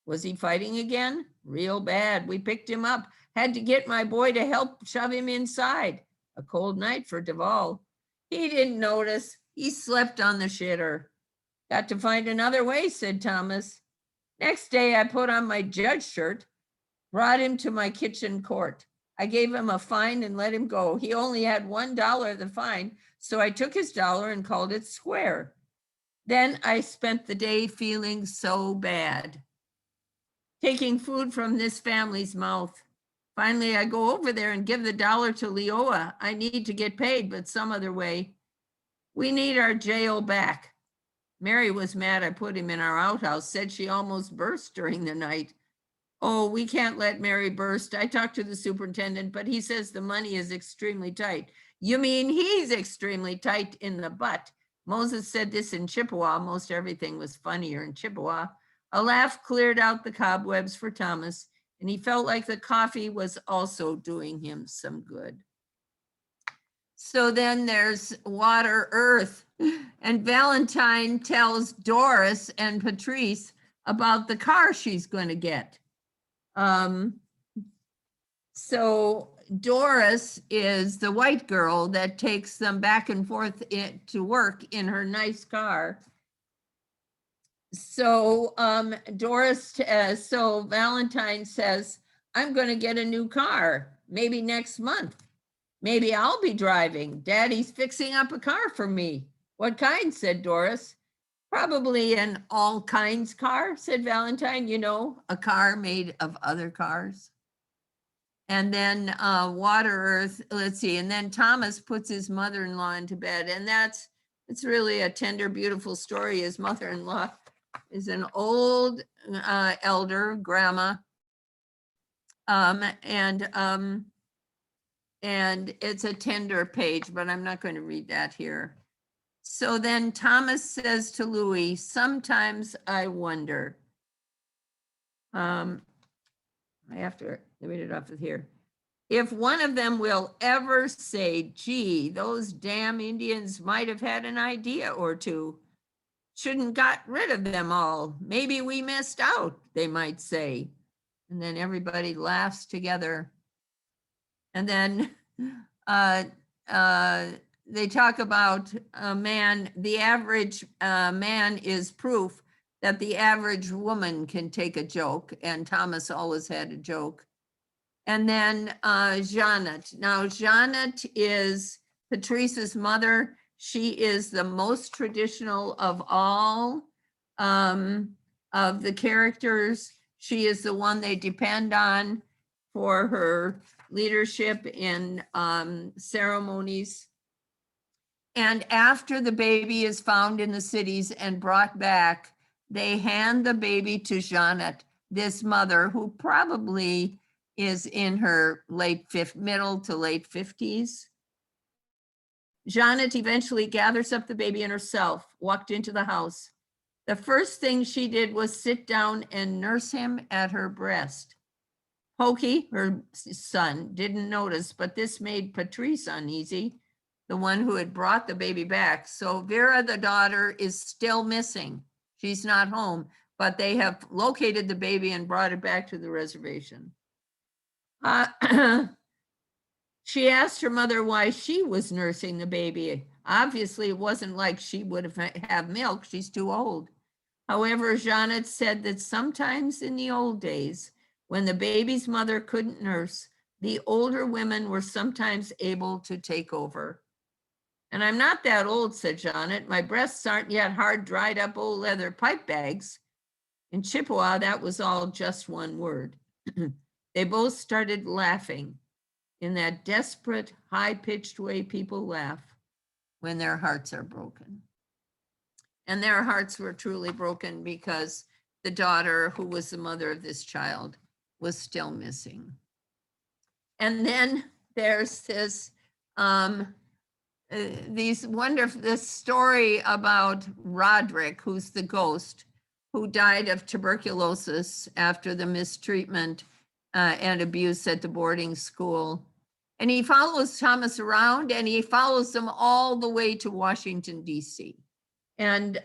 Was he fighting again? Real bad. We picked him up. Had to get my boy to help shove him inside. A cold night for Duval. He didn't notice. He slept on the shitter. Got to find another way, said Thomas. Next day I put on my judge shirt, brought him to my kitchen court. I gave him a fine and let him go. He only had $1 of the fine, so I took his dollar and called it square. Then I spent the day feeling so bad, taking food from this family's mouth. Finally, I go over there and give the dollar to Leoa. I need to get paid, but some other way. We need our jail back. Mary was mad I put him in our outhouse, said she almost burst during the night. Oh, we can't let Mary burst. I talked to the superintendent, but he says the money is extremely tight. You mean he's extremely tight in the butt? Moses said this in Chippewa. Most everything was funnier in Chippewa. A laugh cleared out the cobwebs for Thomas, and he felt like the coffee was also doing him some good. So then there's Water, Earth, and Valentine tells Doris and Patrice about the car she's going to get. So Doris is the white girl that takes them back and forth to work in her nice car. So so Valentine says, I'm going to get a new car, maybe next month. Maybe I'll be driving. Daddy's fixing up a car for me. What kind, said Doris. Probably an all kinds car, said Valentine, you know, a car made of other cars. And then Water, Earth, let's see, and then Thomas puts his mother-in-law into bed, and it's really a tender, beautiful story. His mother-in-law is an old elder, grandma, and it's a tender page, but I'm not going to read that here. So then Thomas says to Louis, sometimes I wonder. I have to read it off of here. If one of them will ever say, gee, those damn Indians might have had an idea or two. Shouldn't got rid of them all. Maybe we missed out, they might say. And then everybody laughs together. And then they talk about a man, the average man is proof that the average woman can take a joke, and Thomas always had a joke. And then Janet. Now, Janet is Patrice's mother. She is the most traditional of all of the characters. She is the one they depend on for her leadership in ceremonies. And after the baby is found in the cities and brought back, they hand the baby to Janet, this mother who probably is in her middle to late 50s. Janet eventually gathers up the baby and herself, walked into the house. The first thing she did was sit down and nurse him at her breast. Pokey, her son, didn't notice, but this made Patrice uneasy, the one who had brought the baby back. So Vera, the daughter, is still missing. She's not home, but they have located the baby and brought it back to the reservation. She asked her mother why she was nursing the baby. Obviously, it wasn't like she would have milk. She's too old. However, Janet said that sometimes in the old days, when the baby's mother couldn't nurse, the older women were sometimes able to take over. And I'm not that old, said Janet. My breasts aren't yet hard, dried up old leather pipe bags. In Chippewa, that was all just one word. They both started laughing in that desperate, high-pitched way people laugh when their hearts are broken. And their hearts were truly broken because the daughter, who was the mother of this child, was still missing. And then there's this this story about Roderick, who's the ghost, who died of tuberculosis after the mistreatment and abuse at the boarding school. And he follows Thomas around and he follows them all the way to Washington, DC. And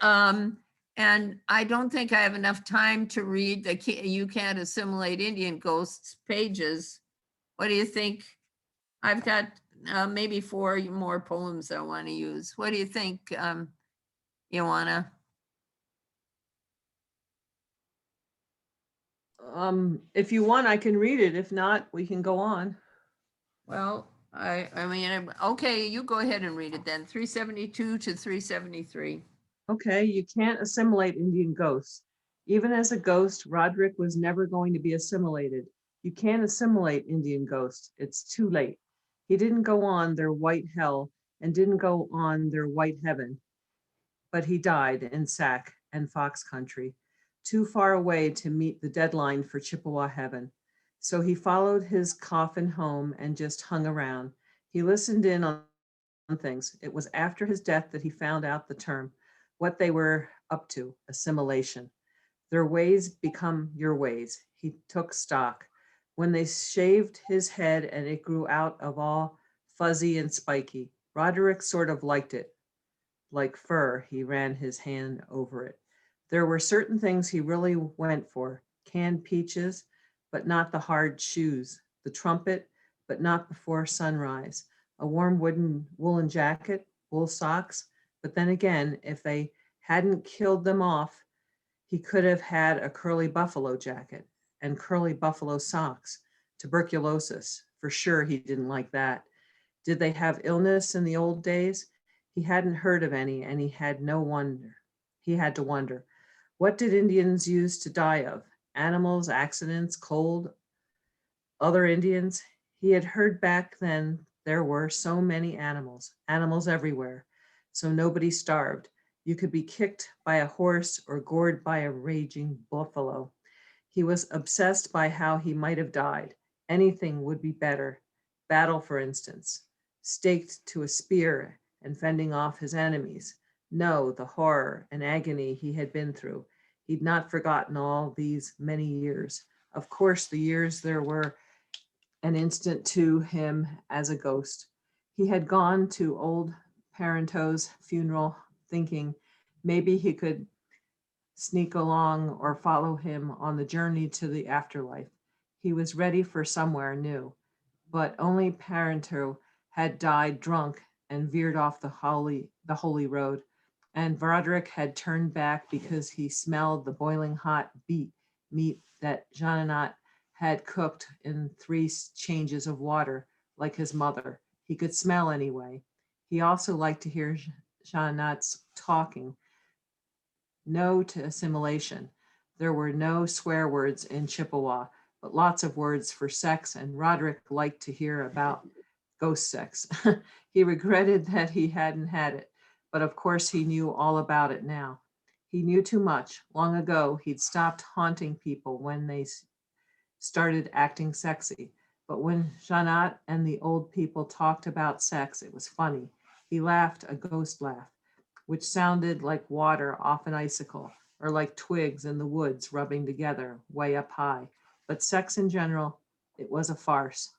I don't think I have enough time to read the You Can't Assimilate Indian Ghosts pages. What do you think? I've got maybe 4 more poems I want to use. What do you think, Ioana? If you want, I can read it. If not, we can go on. Well, I mean, okay, you go ahead and read it then. 372 to 373. Okay, you can't assimilate Indian ghosts. Even as a ghost, Roderick was never going to be assimilated. You can't assimilate Indian ghosts. It's too late. He didn't go on their white hell and didn't go on their white heaven, but he died in Sac and Fox country, too far away to meet the deadline for Chippewa heaven. So he followed his coffin home and just hung around. He listened in on things. It was after his death that he found out the term, what they were up to, assimilation. Their ways become your ways. He took stock. When they shaved his head and it grew out of all fuzzy and spiky, Roderick sort of liked it. Like fur, he ran his hand over it. There were certain things he really went for. Canned peaches, but not the hard shoes. The trumpet, but not before sunrise. A warm woolen jacket, wool socks. But then again, if they hadn't killed them off, he could have had a curly buffalo jacket and curly buffalo socks. Tuberculosis, for sure he didn't like that. Did they have illness in the old days? He hadn't heard of any, and he had to wonder. What did Indians use to die of? Animals, accidents, cold, other Indians? He had heard back then there were so many animals everywhere, so nobody starved. You could be kicked by a horse or gored by a raging buffalo. He was obsessed by how he might have died. Anything would be better. Battle, for instance, staked to a spear and fending off his enemies. No, the horror and agony he had been through. He'd not forgotten all these many years. Of course, the years there were an instant to him as a ghost. He had gone to old Parenteau's funeral thinking maybe he could sneak along or follow him on the journey to the afterlife. He was ready for somewhere new, but only Parenteau had died drunk and veered off the holy road. And Roderick had turned back because he smelled the boiling hot beet meat that Jeannot had cooked in 3 changes of water, like his mother. He could smell anyway. He also liked to hear Jeannot's talking. No to assimilation. There were no swear words in Chippewa, but lots of words for sex, and Roderick liked to hear about ghost sex. He regretted that he hadn't had it, but of course he knew all about it now. He knew too much. Long ago, he'd stopped haunting people when they started acting sexy. But when Jeannot and the old people talked about sex, it was funny. He laughed a ghost laugh, which sounded like water off an icicle, or like twigs in the woods rubbing together way up high. But sex in general, it was a farce,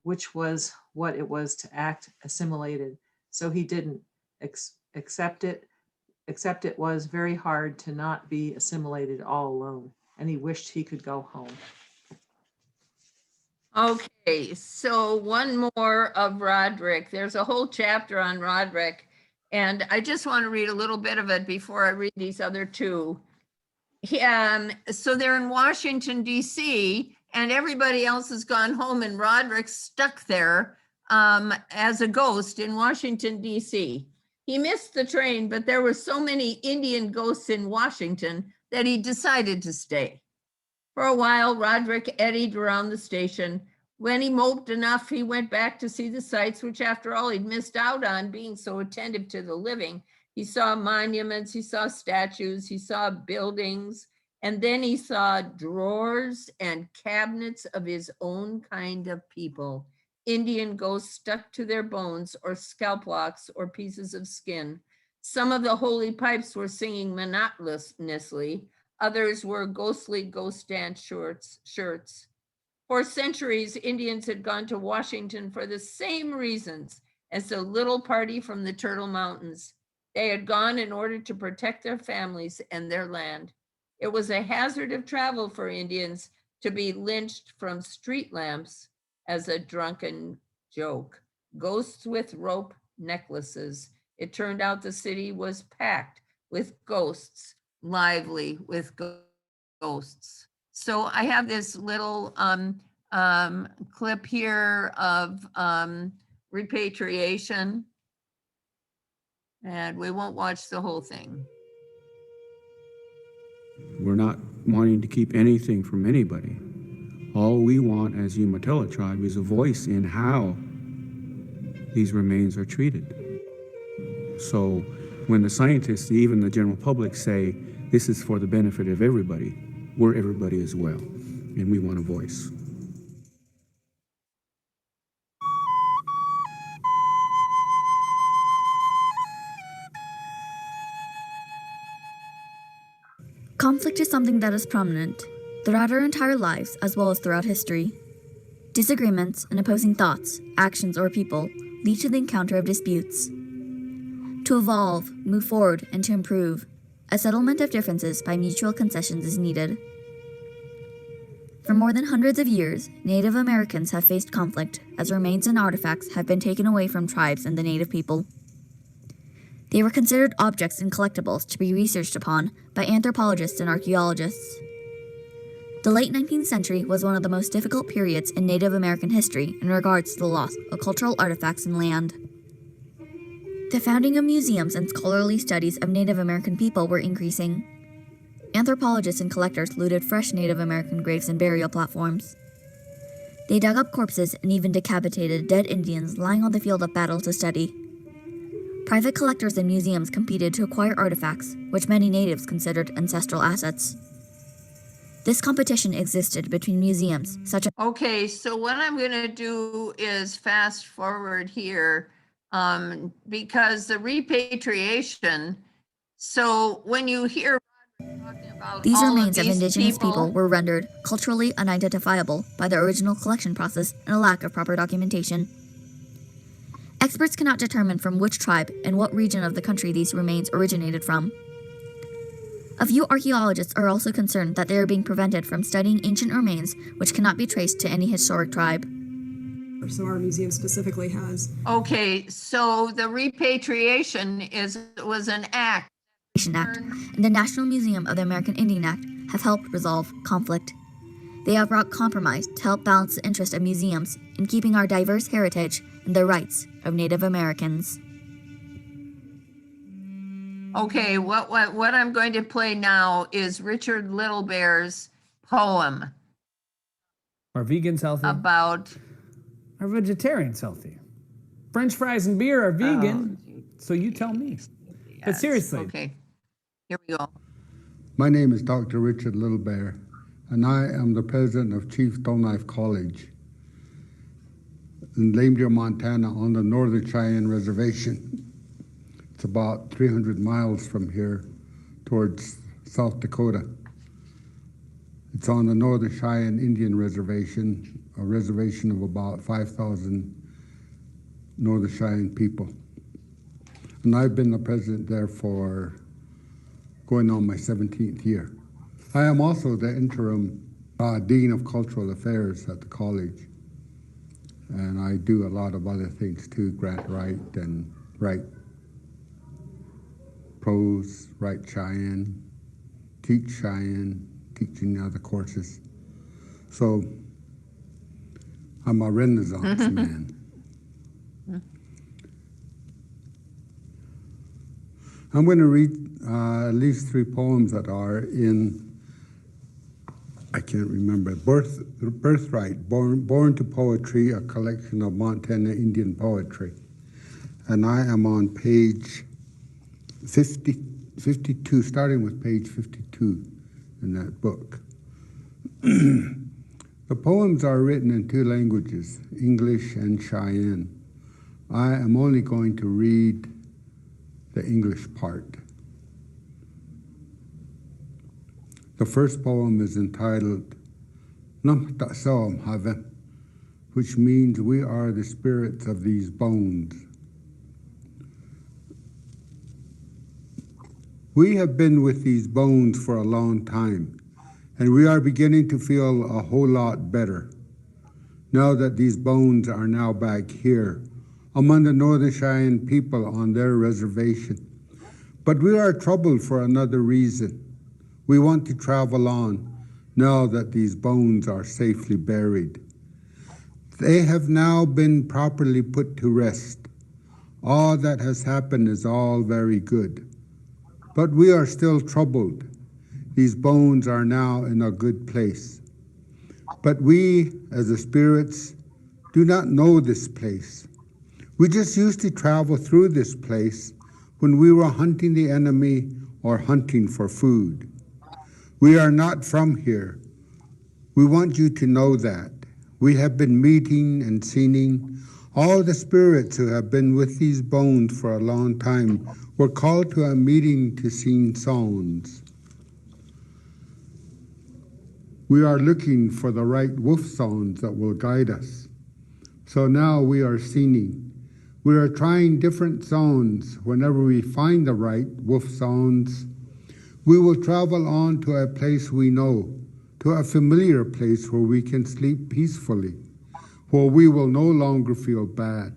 which was what it was to act assimilated. So he didn't accept it, except it was very hard to not be assimilated all alone, and he wished he could go home. Okay, so one more of Roderick. There's a whole chapter on Roderick, and I just want to read a little bit of it before I read these other 2. So they're in Washington, D.C., and everybody else has gone home, and Roderick's stuck there as a ghost in Washington, D.C. He missed the train, but there were so many Indian ghosts in Washington that he decided to stay. For a while, Roderick eddied around the station. When he moped enough, he went back to see the sights, which after all he'd missed out on being so attentive to the living. He saw monuments, he saw statues, he saw buildings, and then he saw drawers and cabinets of his own kind of people. Indian ghosts stuck to their bones or scalp locks or pieces of skin. Some of the holy pipes were singing monotonously. Others were ghostly ghost dance shirts. For centuries, Indians had gone to Washington for the same reasons as the little party from the Turtle Mountains. They had gone in order to protect their families and their land. It was a hazard of travel for Indians to be lynched from street lamps as a drunken joke. Ghosts with rope necklaces. It turned out the city was packed with ghosts, lively with ghosts. So I have this little clip here of repatriation, and we won't watch the whole thing. We're not wanting to keep anything from anybody. All we want as Umatilla tribe is a voice in how these remains are treated. So when the scientists, even the general public, say this is for the benefit of everybody, we're everybody as well, and we want a voice. Conflict is something that is prominent throughout our entire lives as well as throughout history. Disagreements and opposing thoughts, actions, or people lead to the encounter of disputes. To evolve, move forward, and to improve, a settlement of differences by mutual concessions is needed. For more than hundreds of years, Native Americans have faced conflict as remains and artifacts have been taken away from tribes and the native people. They were considered objects and collectibles to be researched upon by anthropologists and archaeologists. The late 19th century was one of the most difficult periods in Native American history in regards to the loss of cultural artifacts and land. The founding of museums and scholarly studies of Native American people were increasing. Anthropologists and collectors looted fresh Native American graves and burial platforms. They dug up corpses and even decapitated dead Indians lying on the field of battle to study. Private collectors and museums competed to acquire artifacts, which many natives considered ancestral assets. This competition existed between museums such as... Okay, so what I'm going to do is fast forward here because the repatriation, so when you hear talking about These all remains of these indigenous people were rendered culturally unidentifiable by the original collection process and a lack of proper documentation. Experts cannot determine from which tribe and what region of the country these remains originated from. A few archaeologists are also concerned that they are being prevented from studying ancient remains which cannot be traced to any historic tribe. So our museum specifically has. Okay, so the repatriation was an act. And the National Museum of the American Indian Act have helped resolve conflict. They have brought compromise to help balance the interest of museums in keeping our diverse heritage and the rights of Native Americans. Okay, what I'm going to play now is Richard Littlebear's poem. Are vegans healthy? About... Are vegetarians healthy? French fries and beer are vegan, so you tell me. Yes. But seriously. Okay, here we go. My name is Dr. Richard Littlebear, and I am the president of Chief Stone College in Lame Deer, Montana, on the Northern Cheyenne Reservation. It's about 300 miles from here towards South Dakota. It's on the Northern Cheyenne Indian Reservation, a reservation of about 5,000 Northern Cheyenne people. And I've been the president there for going on my 17th year. I am also the interim Dean of Cultural Affairs at the college. And I do a lot of other things too, grant write and write prose, write Cheyenne, teach Cheyenne, teaching other courses. So I'm a Renaissance man. I'm going to read at least 3 poems that are in, I can't remember, Birthright, Born to Poetry, a collection of Montana Indian poetry. And I am on page 52, starting with page 52 in that book. The poems are written in 2 languages, English and Cheyenne. I am only going to read the English part. The first poem is entitled Nam ta'som have, which means we are the spirits of these bones. We have been with these bones for a long time, and we are beginning to feel a whole lot better now that these bones are now back here among the Northern Cheyenne people on their reservation. But we are troubled for another reason. We want to travel on now that these bones are safely buried. They have now been properly put to rest. All that has happened is all very good. But we are still troubled. These bones are now in a good place. But we, as the spirits, do not know this place. We just used to travel through this place when we were hunting the enemy or hunting for food. We are not from here. We want you to know that. We have been meeting and seeing. All the spirits who have been with these bones for a long time were called to a meeting to sing songs. We are looking for the right wolf songs that will guide us. So now we are singing. We are trying different songs. Whenever we find the right wolf songs, we will travel on to a place we know, to a familiar place where we can sleep peacefully, where we will no longer feel bad,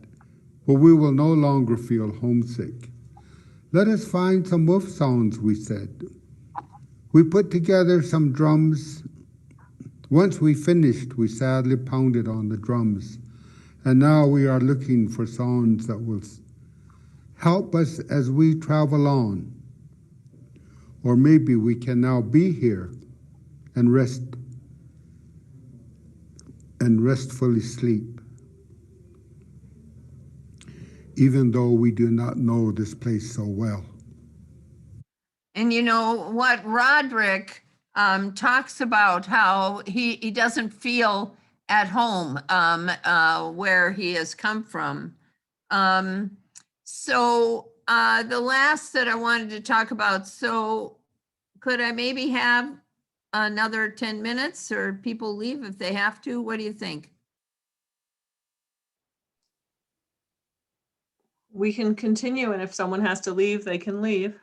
where we will no longer feel homesick. Let us find some wolf songs, we said. We put together some drums. Once we finished, we sadly pounded on the drums. And now we are looking for songs that will help us as we travel on. Or maybe we can now be here and rest and restfully sleep, even though we do not know this place so well. And you know what Roderick talks about, how he doesn't feel at home where he has come from. So the last that I wanted to talk about, so could I maybe have another 10 minutes or people leave if they have to? What do you think? We can continue, and if someone has to leave, they can leave.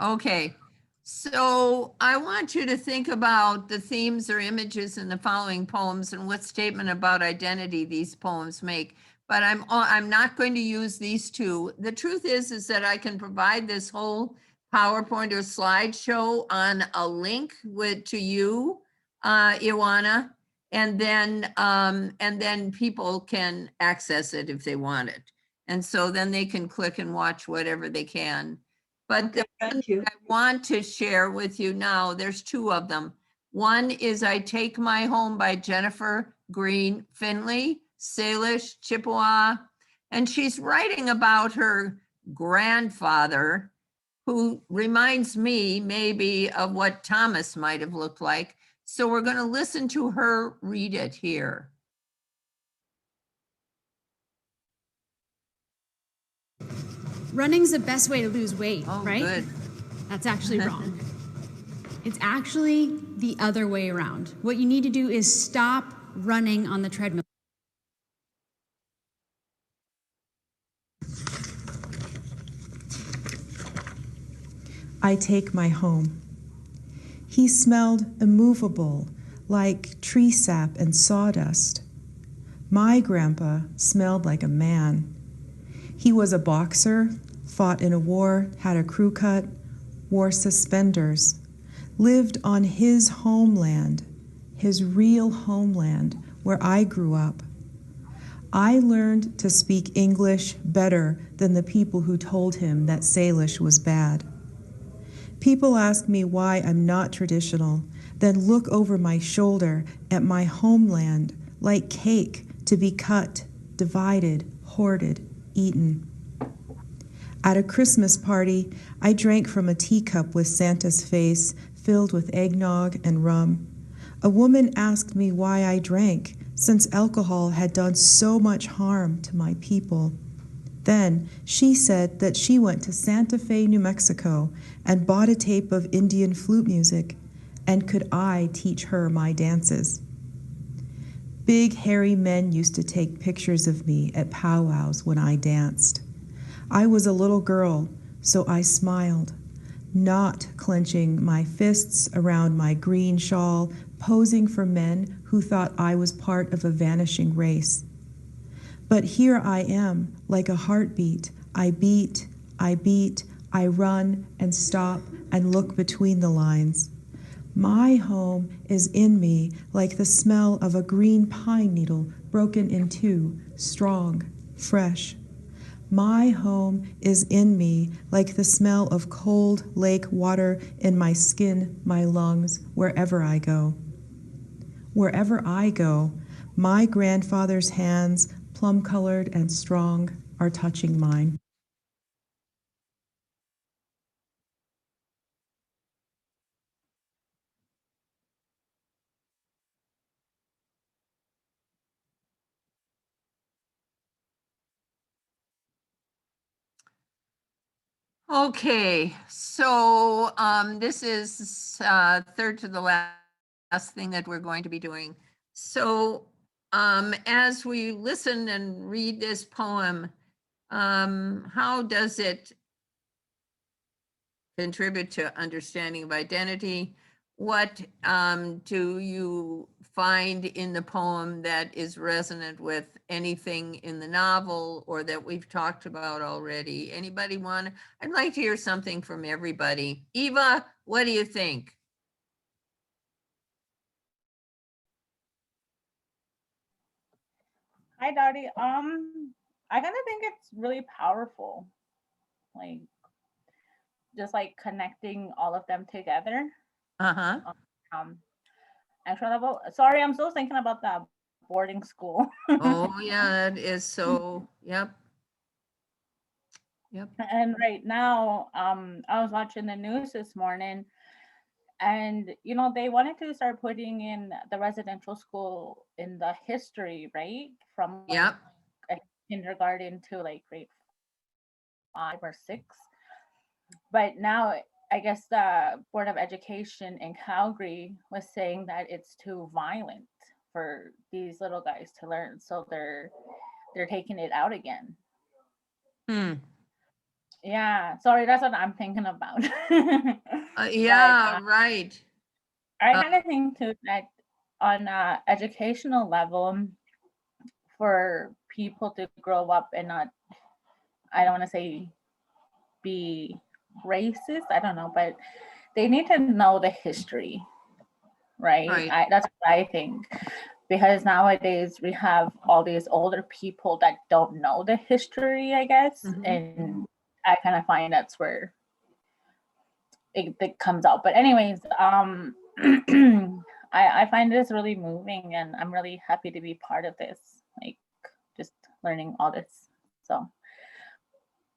Okay, so I want you to think about the themes or images in the following poems and what statement about identity these poems make. But I'm not going to use these two. The truth is that I can provide this whole PowerPoint or slideshow on a link to you, Ioana, and then people can access it if they want it. And so then they can click and watch whatever they can. But the one that I want to share with you now, there's two of them. One is I Take My Home by Jennifer Green Finley, Salish, Chippewa. And she's writing about her grandfather, who reminds me maybe of what Thomas might have looked like. So we're going to listen to her read it here. Running's the best way to lose weight, right? Good. That's actually wrong. It's actually the other way around. What you need to do is stop running on the treadmill. I take my home. He smelled immovable, like tree sap and sawdust. My grandpa smelled like a man. He was a boxer, fought in a war, had a crew cut, wore suspenders, lived on his homeland, his real homeland, where I grew up. I learned to speak English better than the people who told him that Salish was bad. People ask me why I'm not traditional, then look over my shoulder at my homeland like cake to be cut, divided, hoarded, eaten. At a Christmas party, I drank from a teacup with Santa's face filled with eggnog and rum. A woman asked me why I drank, since alcohol had done so much harm to my people. Then she said that she went to Santa Fe, New Mexico, and bought a tape of Indian flute music, and could I teach her my dances? Big, hairy men used to take pictures of me at powwows when I danced. I was a little girl, so I smiled, not clenching my fists around my green shawl, posing for men who thought I was part of a vanishing race. But here I am, like a heartbeat. I beat, I run and stop and look between the lines. My home is in me, like the smell of a green pine needle broken in two, strong, fresh. My home is in me, like the smell of cold lake water in my skin, my lungs, wherever I go. Wherever I go, my grandfather's hands, plum-colored and strong, are touching mine. Okay, so this is third to the last thing that we're going to be doing. So as we listen and read this poem, how does it contribute to understanding of identity? What do you find in the poem that is resonant with anything in the novel or that we've talked about already? Anybody want? I'd like to hear something from everybody. Eva, what do you think? Hi, Dottie. I kind of think it's really powerful, like just like connecting all of them together. Uh-huh. Actual level. Sorry, I'm still thinking about that boarding school. Oh yeah, that is so. Yep. Yep. And right now, I was watching the news this morning, and you know they wanted to start putting in the residential school in the history, right? From Yep. like kindergarten to like grade 5 or 6. But now I guess the Board of Education in Calgary was saying that it's too violent for these little guys to learn, so they're taking it out again. Yeah, sorry, that's what I'm thinking about. Yeah, right. I kind of think too that on a educational level, for people to grow up and not, I don't want to say be racist, I don't know, but they need to know the history, right? That's what I think. Because nowadays we have all these older people that don't know the history, I guess. And I kind of find that's where it comes out. But anyways, I find this really moving and I'm really happy to be part of this, like just learning all this. So,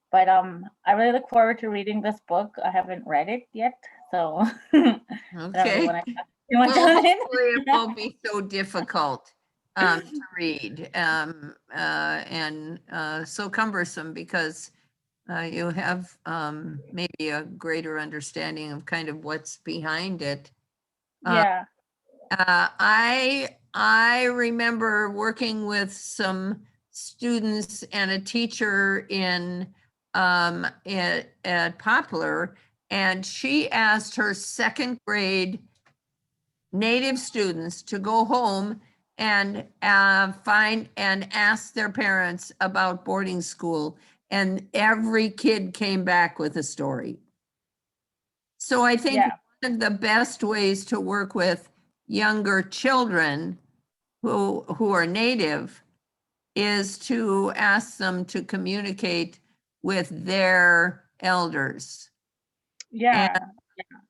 but I really look forward to reading this book. I haven't read it yet, so Okay. Well, hopefully it won't be so difficult to read and so cumbersome because you have maybe a greater understanding of kind of what's behind it. Yeah. I remember working with some students and a teacher in at Poplar, and she asked her second grade Native students to go home and find and ask their parents about boarding school, and every kid came back with a story. So I think one of the best ways to work with younger children who are Native is to ask them to communicate with their elders. Yeah.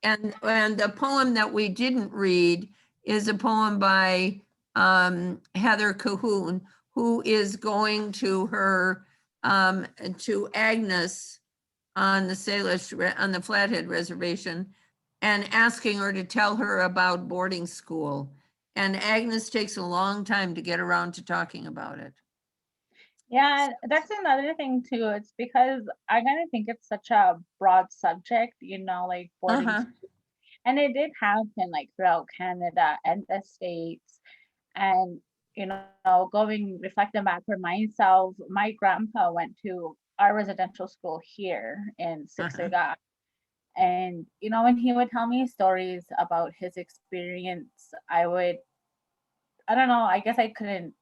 And the poem that we didn't read is a poem by Heather Cahoon, who is going to her to Agnes on the Salish on the Flathead Reservation and asking her to tell her about boarding school. And Agnes takes a long time to get around to talking about it. Yeah, that's another thing too. It's because I kind of think it's such a broad subject, you know, like boarding school. And it did happen like throughout Canada and the States. And reflecting back for myself, my grandpa went to our residential school here in Susag. And, when he would tell me stories about his experience, I don't know, I guess I couldn't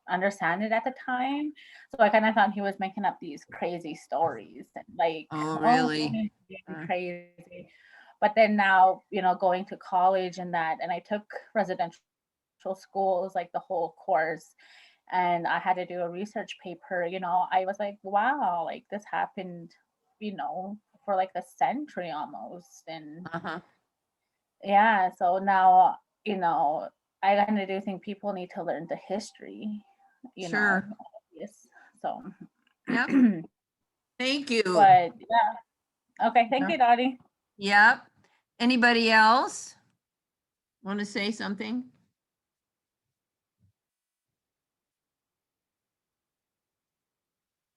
understand it at the time. So I kind of thought he was making up these crazy stories and Oh, really? he's being crazy. But then now, going to college and I took residential schools, like the whole course, and I had to do a research paper, I was like, wow, like this happened, for like a century almost. And yeah, so now, I kind of do think people need to learn the history, Sure. Yes. So, Yep. Thank you. But yeah. Okay. Thank you, Dottie. Yep. Anybody else want to say something?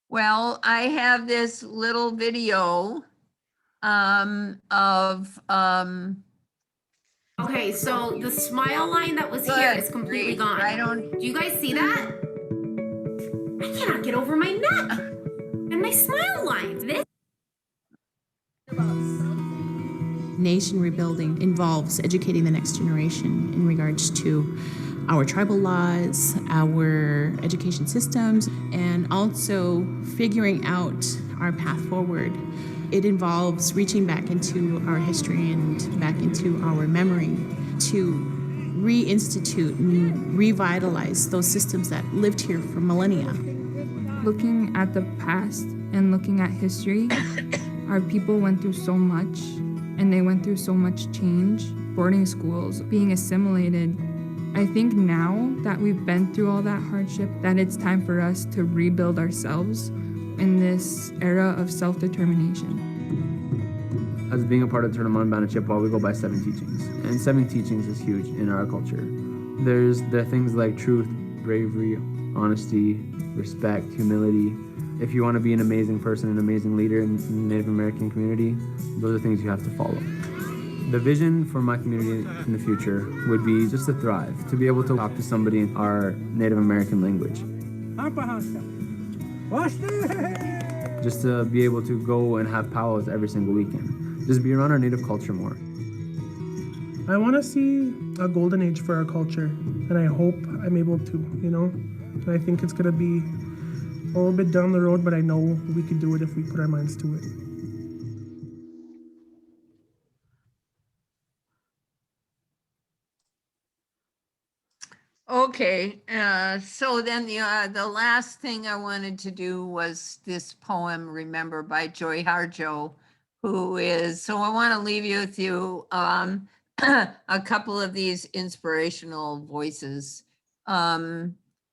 Well, I have this little video of Okay, so the smile line that was here is completely gone. Do you guys see that? I cannot get over my neck and my smile lines. This Nation rebuilding involves educating the next generation in regards to our tribal laws, our education systems, and also figuring out our path forward. It involves reaching back into our history and back into our memory to reinstitute and revitalize those systems that lived here for millennia. Looking at the past and looking at history, our people went through so much, and they went through so much change. Boarding schools, being assimilated. I think now that we've been through all that hardship, that it's time for us to rebuild ourselves in this era of self-determination. As being a part of Tournament Band of Chippewa, we go by 7 teachings, and 7 teachings is huge in our culture. There's the things like truth, bravery, honesty, respect, humility. If you want to be an amazing person, an amazing leader in the Native American community, those are things you have to follow. The vision for my community in the future would be just to thrive, to be able to talk to somebody in our Native American language. Just to be able to go and have powwows every single weekend. Just be around our Native culture more. I want to see a golden age for our culture, and I hope I'm able to, And I think it's going to be a little bit down the road, but I know we can do it if we put our minds to it. Okay, so then the last thing I wanted to do was this poem, Remember, by Joy Harjo, so I want to leave you with a couple of these inspirational voices.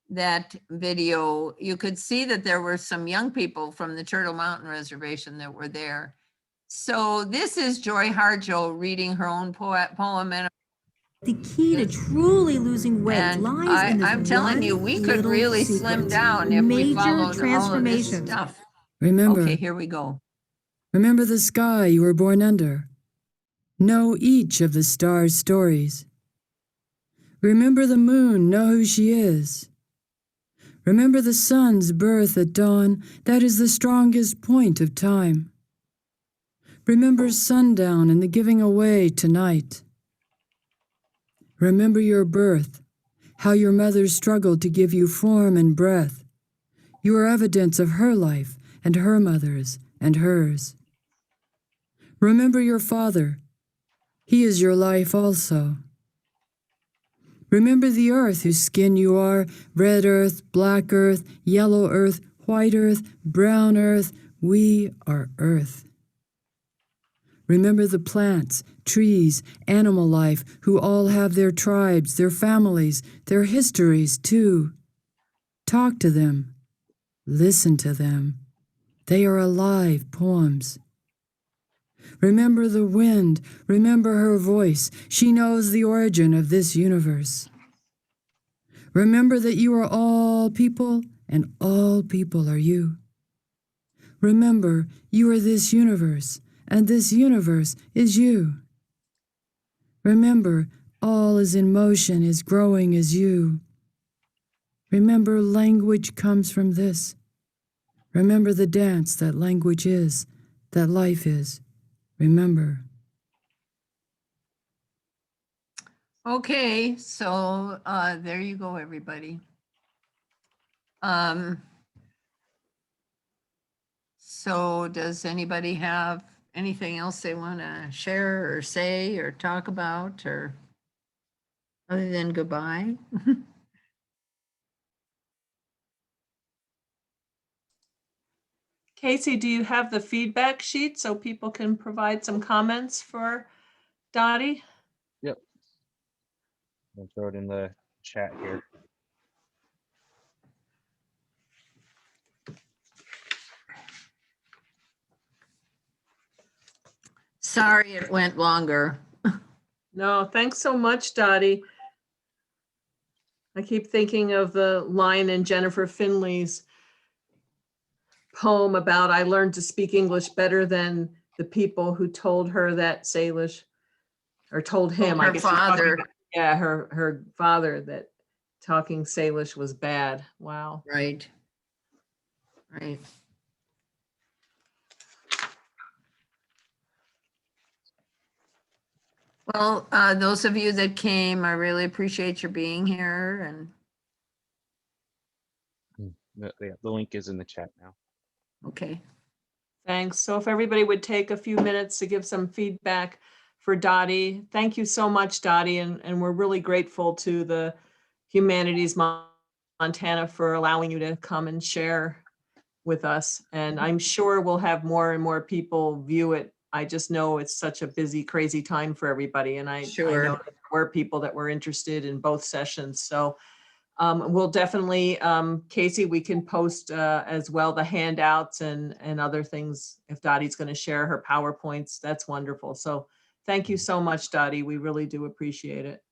That video, you could see that there were some young people from the Turtle Mountain Reservation that were there. So this is Joy Harjo reading her own poem. And the key to truly losing weight lies in this I'm telling you, we could really slim down if we followed all of this stuff. Remember. Okay, here we go. Remember the sky you were born under. Know each of the stars' stories. Remember the moon, know who she is. Remember the sun's birth at dawn, that is the strongest point of time. Remember sundown and the giving away tonight. Remember your birth, how your mother struggled to give you form and breath. You are evidence of her life and her mother's and hers. Remember your father. He is your life also. Remember the earth whose skin you are, red earth, black earth, yellow earth, white earth, brown earth. We are earth. Remember the plants, trees, animal life, who all have their tribes, their families, their histories too. Talk to them. Listen to them. They are alive poems. Remember the wind. Remember her voice. She knows the origin of this universe. Remember that you are all people, and all people are you. Remember, you are this universe, and this universe is you. Remember, all is in motion, is growing as you. Remember, language comes from this. Remember the dance that language is, that life is. Remember. Okay, so there you go, everybody. So does anybody have anything else they want to share or say or talk about, or other than goodbye? Casey, do you have the feedback sheet so people can provide some comments for Dottie? Yep. I'll throw it in the chat here. Sorry it went longer. No, thanks so much, Dottie. I keep thinking of the line in Jennifer Finley's poem about I learned to speak English better than the people who told her that Salish, or told him, I Her guess she's talking father. about- yeah, her father, that talking Salish was bad. Wow. Right. Right. Well, those of you that came, I really appreciate your being here, and The link is in the chat now. okay. Thanks. So if everybody would take a few minutes to give some feedback for Dottie. Thank you so much, Dottie. And we're really grateful to the Humanities Montana for allowing you to come and share with us. And I'm sure we'll have more and more people view it. I just know it's such a busy, crazy time for everybody. And I Sure. know that there were people that were interested in both sessions. So we'll definitely, Casey, we can post as well the handouts and other things. If Dottie's going to share her PowerPoints, that's wonderful. So thank you so much, Dottie. We really do appreciate it.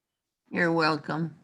You're welcome.